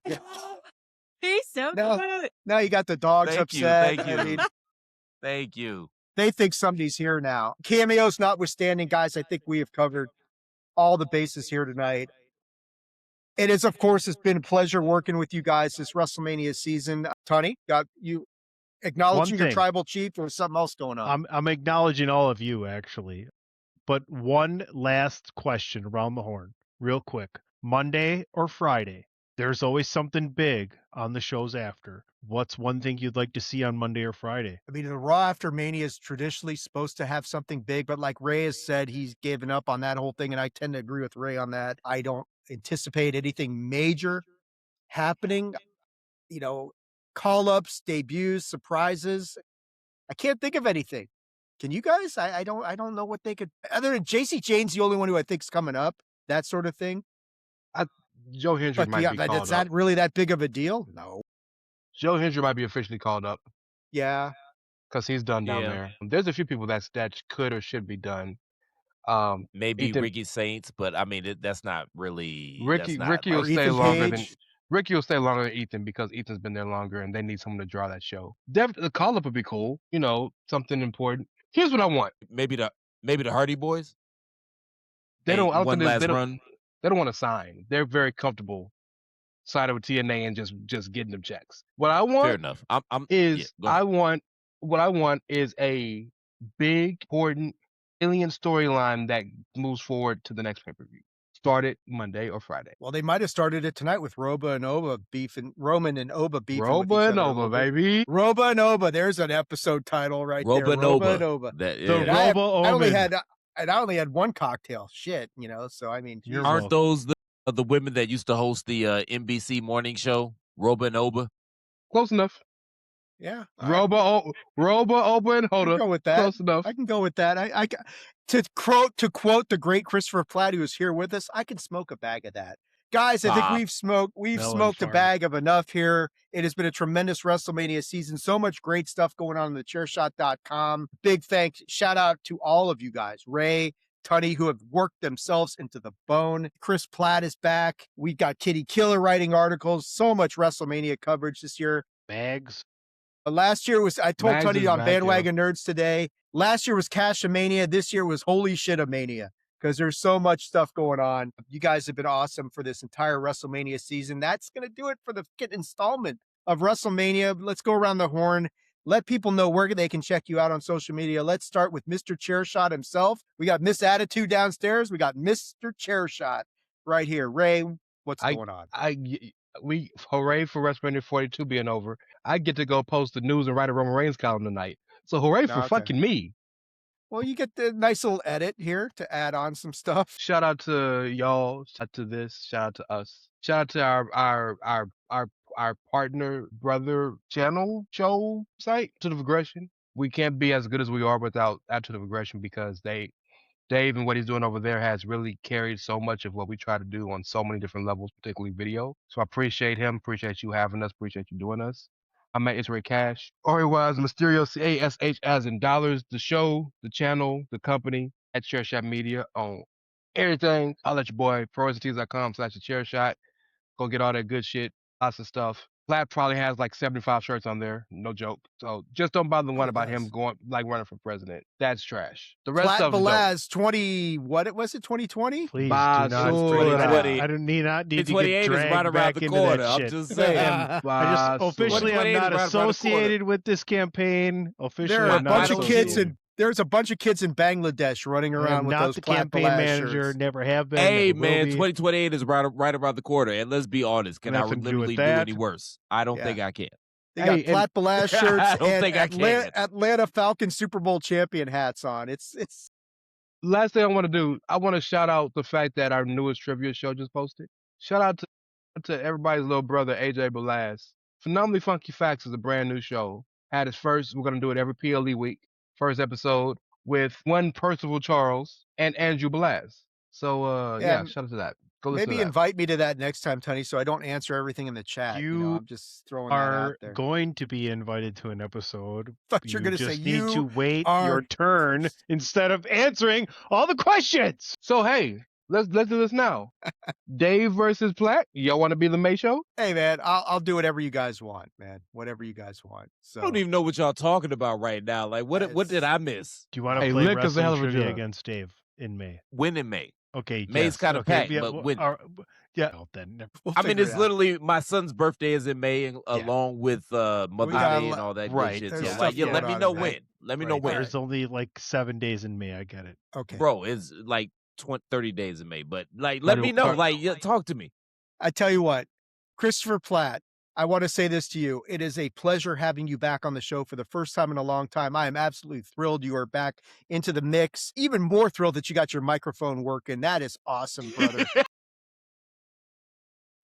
Speaker 5: He's so
Speaker 1: No.
Speaker 5: cute.
Speaker 1: Now you got the dogs
Speaker 4: Thank you.
Speaker 1: upset.
Speaker 4: Thank
Speaker 1: I mean,
Speaker 4: you. Thank you.
Speaker 1: they think somebody's here now. Cameos notwithstanding, guys, I think we have covered all the bases here tonight. It is, of course, it's been a pleasure working with you guys this WrestleMania season. Tony, got you acknowledging your
Speaker 3: thing.
Speaker 1: tribal chief, or something else going on?
Speaker 3: I'm acknowledging all of you actually. But one last question around the horn, real quick. Monday or Friday? There's always something big on the shows after. What's one thing you'd like to see on Monday or Friday?
Speaker 1: I mean, the Raw after Mania is traditionally supposed to have something big, but like Ray has said, he's given up on that whole thing, and I tend to agree with Ray on that. I don't anticipate anything major happening. Call-ups, debuts, surprises. I can't think of anything. Can you guys? I don't know what they could. Other than JC Jane's the only one who I think's coming up. That sort of thing.
Speaker 2: Joe Hendry
Speaker 1: But
Speaker 2: might
Speaker 1: yeah,
Speaker 2: be
Speaker 1: but
Speaker 2: called
Speaker 1: is
Speaker 2: up.
Speaker 1: that really that big of a deal? No.
Speaker 2: Joe Hendry might be officially called up
Speaker 1: Yeah.
Speaker 2: because he's done down
Speaker 4: Yeah.
Speaker 2: there. There's a few people that could or should be done.
Speaker 4: Maybe
Speaker 2: Ethan-
Speaker 4: Ricky Saints, but I mean that's not really.
Speaker 2: Ricky
Speaker 4: that's not,
Speaker 2: will
Speaker 1: Or
Speaker 2: stay
Speaker 1: Ethan
Speaker 2: longer than
Speaker 1: Page.
Speaker 2: Ricky will stay longer than Ethan because Ethan's been there longer and they need someone to draw that show. The call up would be cool. Something important. Here's what I want.
Speaker 4: maybe the Hardy Boys.
Speaker 2: They don't. I don't
Speaker 4: one
Speaker 2: think
Speaker 4: last
Speaker 2: they don't.
Speaker 4: run.
Speaker 2: They don't want to sign. They're very comfortable signing with TNA and just getting them checks. What I
Speaker 4: Fair
Speaker 2: want
Speaker 4: enough. I'm
Speaker 2: is
Speaker 4: go ahead.
Speaker 2: what I want is a big, important alien storyline that moves forward to the next pay-per-view. Start it Monday or Friday.
Speaker 1: Well, they might have started it tonight with Roman and Oba beefing with each
Speaker 2: Roba
Speaker 1: other
Speaker 2: and
Speaker 1: a
Speaker 2: Oba,
Speaker 1: little bit.
Speaker 2: baby.
Speaker 1: Roba and Oba. There's an episode title right there.
Speaker 4: Roba and
Speaker 1: Roba and
Speaker 4: Oba.
Speaker 1: Oba.
Speaker 4: That,
Speaker 3: The
Speaker 4: yeah.
Speaker 1: And I only
Speaker 3: Robo-Omen.
Speaker 1: had one cocktail. Shit, so I mean,
Speaker 3: You're
Speaker 1: Jesus.
Speaker 4: Aren't those the women that used to host the NBC morning show, Roba and Oba?
Speaker 2: Close enough.
Speaker 1: Yeah.
Speaker 2: Roba, Oba, and
Speaker 1: I can
Speaker 2: Hoda.
Speaker 1: go with that.
Speaker 2: Close enough.
Speaker 1: I can go with that. To quote the great Christopher Platt, who was here with us, I can smoke a bag of that. Guys, I think
Speaker 4: Ah.
Speaker 1: we've smoked
Speaker 3: Melon
Speaker 1: a
Speaker 3: farm.
Speaker 1: bag of enough here. It has been a tremendous WrestleMania season. So much great stuff going on the thechairshot.com. Big thanks. Shout out to all of you guys. Ray, Tunney, who have worked themselves into the bone. Chris Platt is back. We got Kitty Killer writing articles. So much WrestleMania coverage this year.
Speaker 3: Bags.
Speaker 1: Last year was, I told
Speaker 2: Mags
Speaker 1: Tunney
Speaker 2: is
Speaker 1: on
Speaker 2: back,
Speaker 1: Bandwagon Nerds today, last year was Cash-a-Mania. This year was Holy Shit-a-Mania because there's so much stuff going on. You guys have been awesome for this entire WrestleMania season. That's going to do it for the installment of WrestleMania. Let's go around the horn. Let people know where they can check you out on social media. Let's start with Mr. Chairshot himself. We got Miss Attitude downstairs. We got Mr. Chairshot right here. Ray, what's going on?
Speaker 2: We hooray for WrestleMania 42 being over. I get to go post the news and write a Roman Reigns column tonight. So hooray for
Speaker 1: Okay.
Speaker 2: fucking me.
Speaker 1: Well, you get the nice little edit here to add on some stuff.
Speaker 2: Shout out to y'all. Shout out to this. Shout out to us. Shout out to our partner brother channel show site, Attitude of Aggression. We can't be as good as we are without Attitude of Aggression because Dave and what he's doing over there has really carried so much of what we try to do on so many different levels, particularly video. So I appreciate him, appreciate you having us, appreciate you doing us. I'm at Rey Cash. Or it was Mysterio CASH as in dollars, the show, the channel, the company at Chairshot Media on everything. I'll let your boy, ProWrestlingTees.com/thechairshot. Go get all that good shit, lots of stuff. Platt probably has like 75 shirts on there. No joke. So just don't bother the one about him going like running for president. That's trash. The rest
Speaker 1: Platt
Speaker 2: of them
Speaker 1: Belaz 2020?
Speaker 3: Please do
Speaker 2: Basura.
Speaker 3: not.
Speaker 4: Basura.
Speaker 3: I do not need to
Speaker 4: 2028
Speaker 3: get
Speaker 4: is right
Speaker 3: dragged
Speaker 4: around
Speaker 3: back
Speaker 4: the
Speaker 3: into
Speaker 4: corner.
Speaker 3: that
Speaker 4: I'm
Speaker 3: shit.
Speaker 4: just saying.
Speaker 3: I just officially am
Speaker 4: 2028
Speaker 3: not
Speaker 4: is right around the corner.
Speaker 3: associated with this campaign. Officially,
Speaker 1: There are a
Speaker 3: I'm not
Speaker 1: bunch of kids
Speaker 3: associated.
Speaker 1: and there's a bunch of kids in Bangladesh running
Speaker 3: I
Speaker 1: around
Speaker 3: am
Speaker 1: with
Speaker 3: not
Speaker 1: those
Speaker 3: the
Speaker 1: Platt
Speaker 3: campaign
Speaker 1: Belaz
Speaker 3: manager.
Speaker 1: shirts.
Speaker 3: Never have been.
Speaker 4: Hey,
Speaker 3: never will
Speaker 4: man,
Speaker 3: be.
Speaker 4: 2028 is right around the corner. And let's be honest, can I
Speaker 3: Nothing to do with
Speaker 4: literally do
Speaker 3: that.
Speaker 4: any worse? I don't
Speaker 1: Yeah.
Speaker 4: think I can.
Speaker 1: They got
Speaker 3: Hey, and-
Speaker 1: Platt Belaz shirts
Speaker 4: I don't
Speaker 1: and
Speaker 4: think I can.
Speaker 1: Atlanta Falcons Super Bowl champion hats on. It's
Speaker 2: Last thing I want to do, I want to shout out the fact that our newest trivia show just posted. Shout out to everybody's little brother, AJ Belaz. Phenomenally Funky Facts is a brand new show. Had its first, we're going to do it every PLE week. First episode with one Percival Charles and Andrew Belaz. So,
Speaker 1: Yeah,
Speaker 2: shout out to that. Go listen
Speaker 1: maybe
Speaker 2: to that.
Speaker 1: invite me to that next time, Tunney, so I don't answer everything in the chat.
Speaker 3: You
Speaker 1: I'm just throwing that
Speaker 3: are
Speaker 1: out there.
Speaker 3: going to be invited to an episode.
Speaker 1: Thought you were
Speaker 3: You
Speaker 1: gonna say
Speaker 3: just need to
Speaker 1: you
Speaker 3: wait
Speaker 1: are-
Speaker 3: your turn instead of answering all the questions.
Speaker 2: So, hey, let's do this now. Dave versus Platt. Y'all want to be the May show?
Speaker 1: Hey man, I'll do whatever you guys want, man. Whatever you guys want. So
Speaker 4: I don't even know what y'all talking about right now. Like, what did I miss?
Speaker 3: Do you want to
Speaker 2: Hey,
Speaker 3: play
Speaker 2: Lick is a hell
Speaker 3: wrestling
Speaker 2: of a
Speaker 3: trivia
Speaker 2: job.
Speaker 3: against Dave in May?
Speaker 4: When in May?
Speaker 3: Okay,
Speaker 4: May's
Speaker 3: yes.
Speaker 4: kinda
Speaker 3: okay,
Speaker 4: packed, but when?
Speaker 3: Yeah, well, then.
Speaker 1: we'll
Speaker 4: I mean,
Speaker 1: figure
Speaker 4: it's
Speaker 1: it out.
Speaker 4: literally my son's birthday is in May, and along with Mother's
Speaker 1: got
Speaker 4: Day
Speaker 1: a
Speaker 4: and all that
Speaker 3: right,
Speaker 4: good shit.
Speaker 1: there's
Speaker 4: So,
Speaker 1: stuff
Speaker 4: like, yeah,
Speaker 1: going
Speaker 4: let me
Speaker 1: on
Speaker 4: know
Speaker 1: in May.
Speaker 4: when. Let me know
Speaker 3: Right,
Speaker 4: when.
Speaker 3: There's only like 7 days in May. I get it.
Speaker 1: Okay.
Speaker 4: Bro, it's like 30 days in May, but like, let me know. Like, talk to me.
Speaker 1: I tell you what, Christopher Platt, I want to say this to you. It is a pleasure having you back on the show for the first time in a long time. I am absolutely thrilled you are back into the mix. Even more thrilled that you got your microphone working. That is awesome, brother.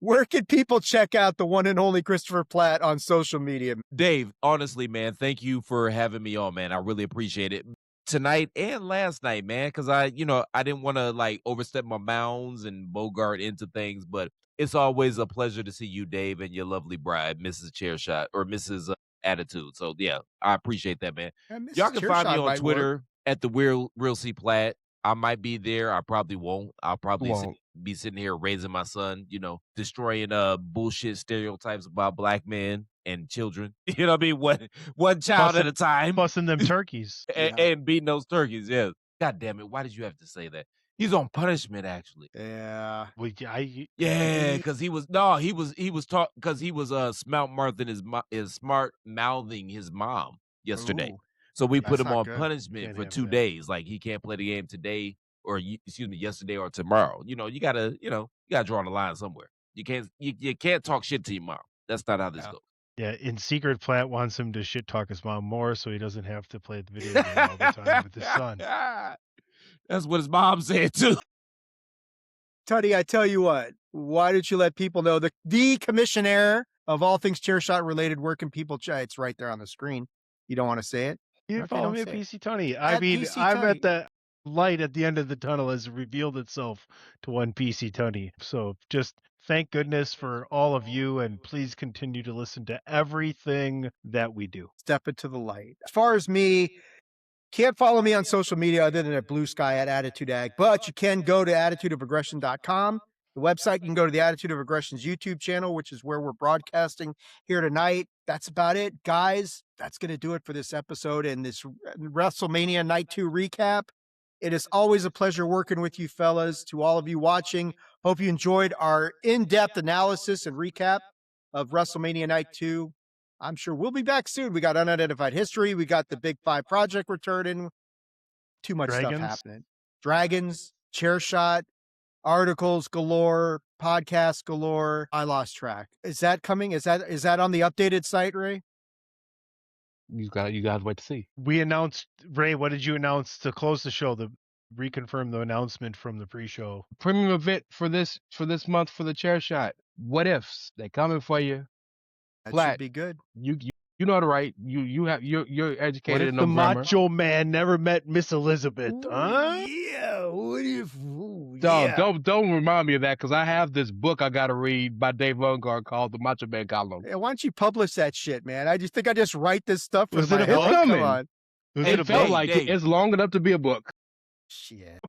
Speaker 1: Where can people check out the one and only Christopher Platt on social media?
Speaker 4: Dave, honestly, man, thank you for having me on, man. I really appreciate it. Tonight and last night, man, because I didn't want to like overstep my bounds and bogart into things, but it's always a pleasure to see you, Dave, and your lovely bride, Mrs. Chairshot or Mrs. Attitude. So yeah, I appreciate that, man.
Speaker 1: Yeah, Mrs.
Speaker 4: Y'all can find me
Speaker 1: Chairshot
Speaker 4: on
Speaker 1: might
Speaker 4: Twitter
Speaker 1: work.
Speaker 4: at the Real C Platt. I might be there. I probably won't. I'll probably
Speaker 2: Won't.
Speaker 4: be sitting here raising my son, destroying bullshit stereotypes about black men and children. You know what I mean? One child at a time.
Speaker 3: Busting them turkeys.
Speaker 4: And beating those turkeys, yeah. God damn it! Why did you have to say that? He's on punishment, actually.
Speaker 1: Yeah.
Speaker 3: Well,
Speaker 4: Yeah, because he was taught because he was smart mouthing his mom yesterday.
Speaker 1: Ooh,
Speaker 4: So we put
Speaker 1: that's
Speaker 4: him
Speaker 1: not
Speaker 4: on
Speaker 1: good.
Speaker 4: punishment
Speaker 3: Can't
Speaker 4: for
Speaker 3: have
Speaker 4: 2
Speaker 3: that.
Speaker 4: days. Like he can't play the game today or yesterday or tomorrow. You gotta draw the line somewhere. You can't talk shit to your mom. That's not how this
Speaker 1: Yeah.
Speaker 4: goes.
Speaker 3: Yeah, in secret, Platt wants him to shit talk his mom more so he doesn't have to play the video game all the time with his son.
Speaker 4: That's what his mom said too.
Speaker 1: Tunney, I tell you what, why don't you let people know the commissioner of all things Chairshot related, where can people check? It's right there on the screen. You don't want to say it?
Speaker 3: You can
Speaker 1: Okay,
Speaker 3: follow
Speaker 1: don't
Speaker 3: me at
Speaker 1: say it.
Speaker 3: PC Tunney. I
Speaker 1: At
Speaker 3: mean,
Speaker 1: PC
Speaker 3: I'm
Speaker 1: Tunney.
Speaker 3: at the light at the end of the tunnel has revealed itself to one PC Tunney. So just thank goodness for all of you, and please continue to listen to everything that we do.
Speaker 1: Step into the light. As far as me, can't follow me on social media other than at Blue Sky at Attitude Ag, but you can go to attitudeofaggression.com. The website, you can go to the Attitude of Aggression's YouTube channel, which is where we're broadcasting here tonight. That's about it, guys. That's going to do it for this episode and this WrestleMania Night 2 recap. It is always a pleasure working with you fellas. To all of you watching, hope you enjoyed our in-depth analysis and recap of WrestleMania Night 2. I'm sure we'll be back soon. We got Unidentified History. We got the Big Five Project returning. Too much stuff
Speaker 3: Dragons.
Speaker 1: happening. Dragons, Chairshot, articles galore, podcasts galore. I lost track. Is that coming? Is that on the updated site, Ray?
Speaker 2: You guys wait to see.
Speaker 3: We announced, Ray, what did you announce to close the show? Reconfirm the announcement from the pre-show.
Speaker 2: Premium event for this month for the chair shot. What ifs? They coming for you.
Speaker 1: That
Speaker 2: Platt.
Speaker 1: should be good.
Speaker 2: You know the right. You're educated
Speaker 3: What if
Speaker 2: in
Speaker 3: the
Speaker 2: grammar.
Speaker 3: Macho Man never met Miss Elizabeth? Huh?
Speaker 1: Yeah. What if?
Speaker 2: Don't remind me of that because I have this book I got to read by Dave Lungard called The Macho Man Column.
Speaker 1: Hey, why don't you publish that shit, man? I just write this stuff for
Speaker 3: Was
Speaker 1: my
Speaker 3: it a
Speaker 1: head.
Speaker 3: book?
Speaker 1: Come
Speaker 2: Coming.
Speaker 1: on.
Speaker 3: Was
Speaker 4: Hey,
Speaker 3: it a
Speaker 2: felt
Speaker 3: book?
Speaker 2: like
Speaker 4: Dave.
Speaker 2: it's long enough to be a book.
Speaker 1: Shit.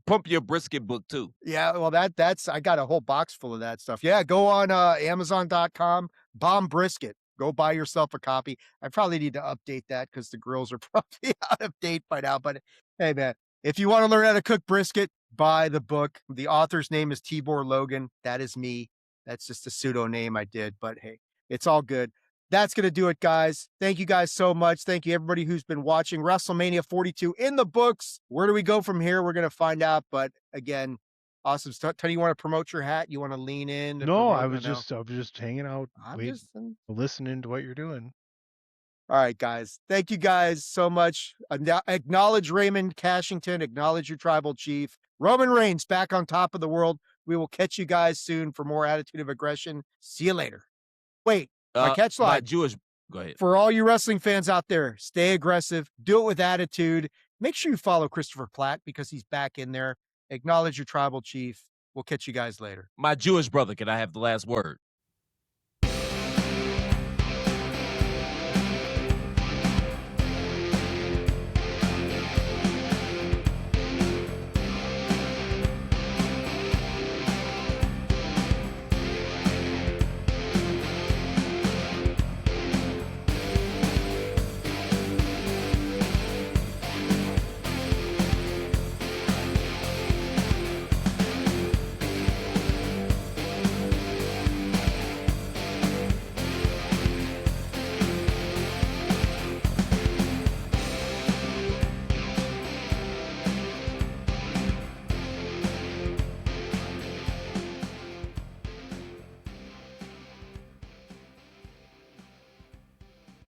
Speaker 4: Pump your brisket book too.
Speaker 1: Yeah, well, that's I got a whole box full of that stuff. Yeah, go on Amazon.com, Bomb Brisket. Go buy yourself a copy. I probably need to update that because the grills are probably out of date by now. But hey, man, if you want to learn how to cook brisket, buy the book. The author's name is Tibor Logan. That is me. That's just a pseudo name I did. But hey, it's all good. That's going to do it, guys. Thank you guys so much. Thank you, everybody who's been watching WrestleMania 42 in the books. Where do we go from here? We're going to find out. But again, awesome stuff. Tony, you want to promote your hat? You want to lean in?
Speaker 3: No, I was just hanging out, listening to what you're doing.
Speaker 1: All right, guys. Thank you guys so much. Acknowledge Raymond Cashington. Acknowledge your tribal chief. Roman Reigns back on top of the world. We will catch you guys soon for more Attitude of Aggression. See you later. Wait, my catch line.
Speaker 4: Go ahead.
Speaker 1: For all you wrestling fans out there, stay aggressive. Do it with attitude. Make sure you follow Christopher Platt because he's back in there. Acknowledge your tribal chief. We'll catch you guys later.
Speaker 4: My Jewish brother, can I have the last word?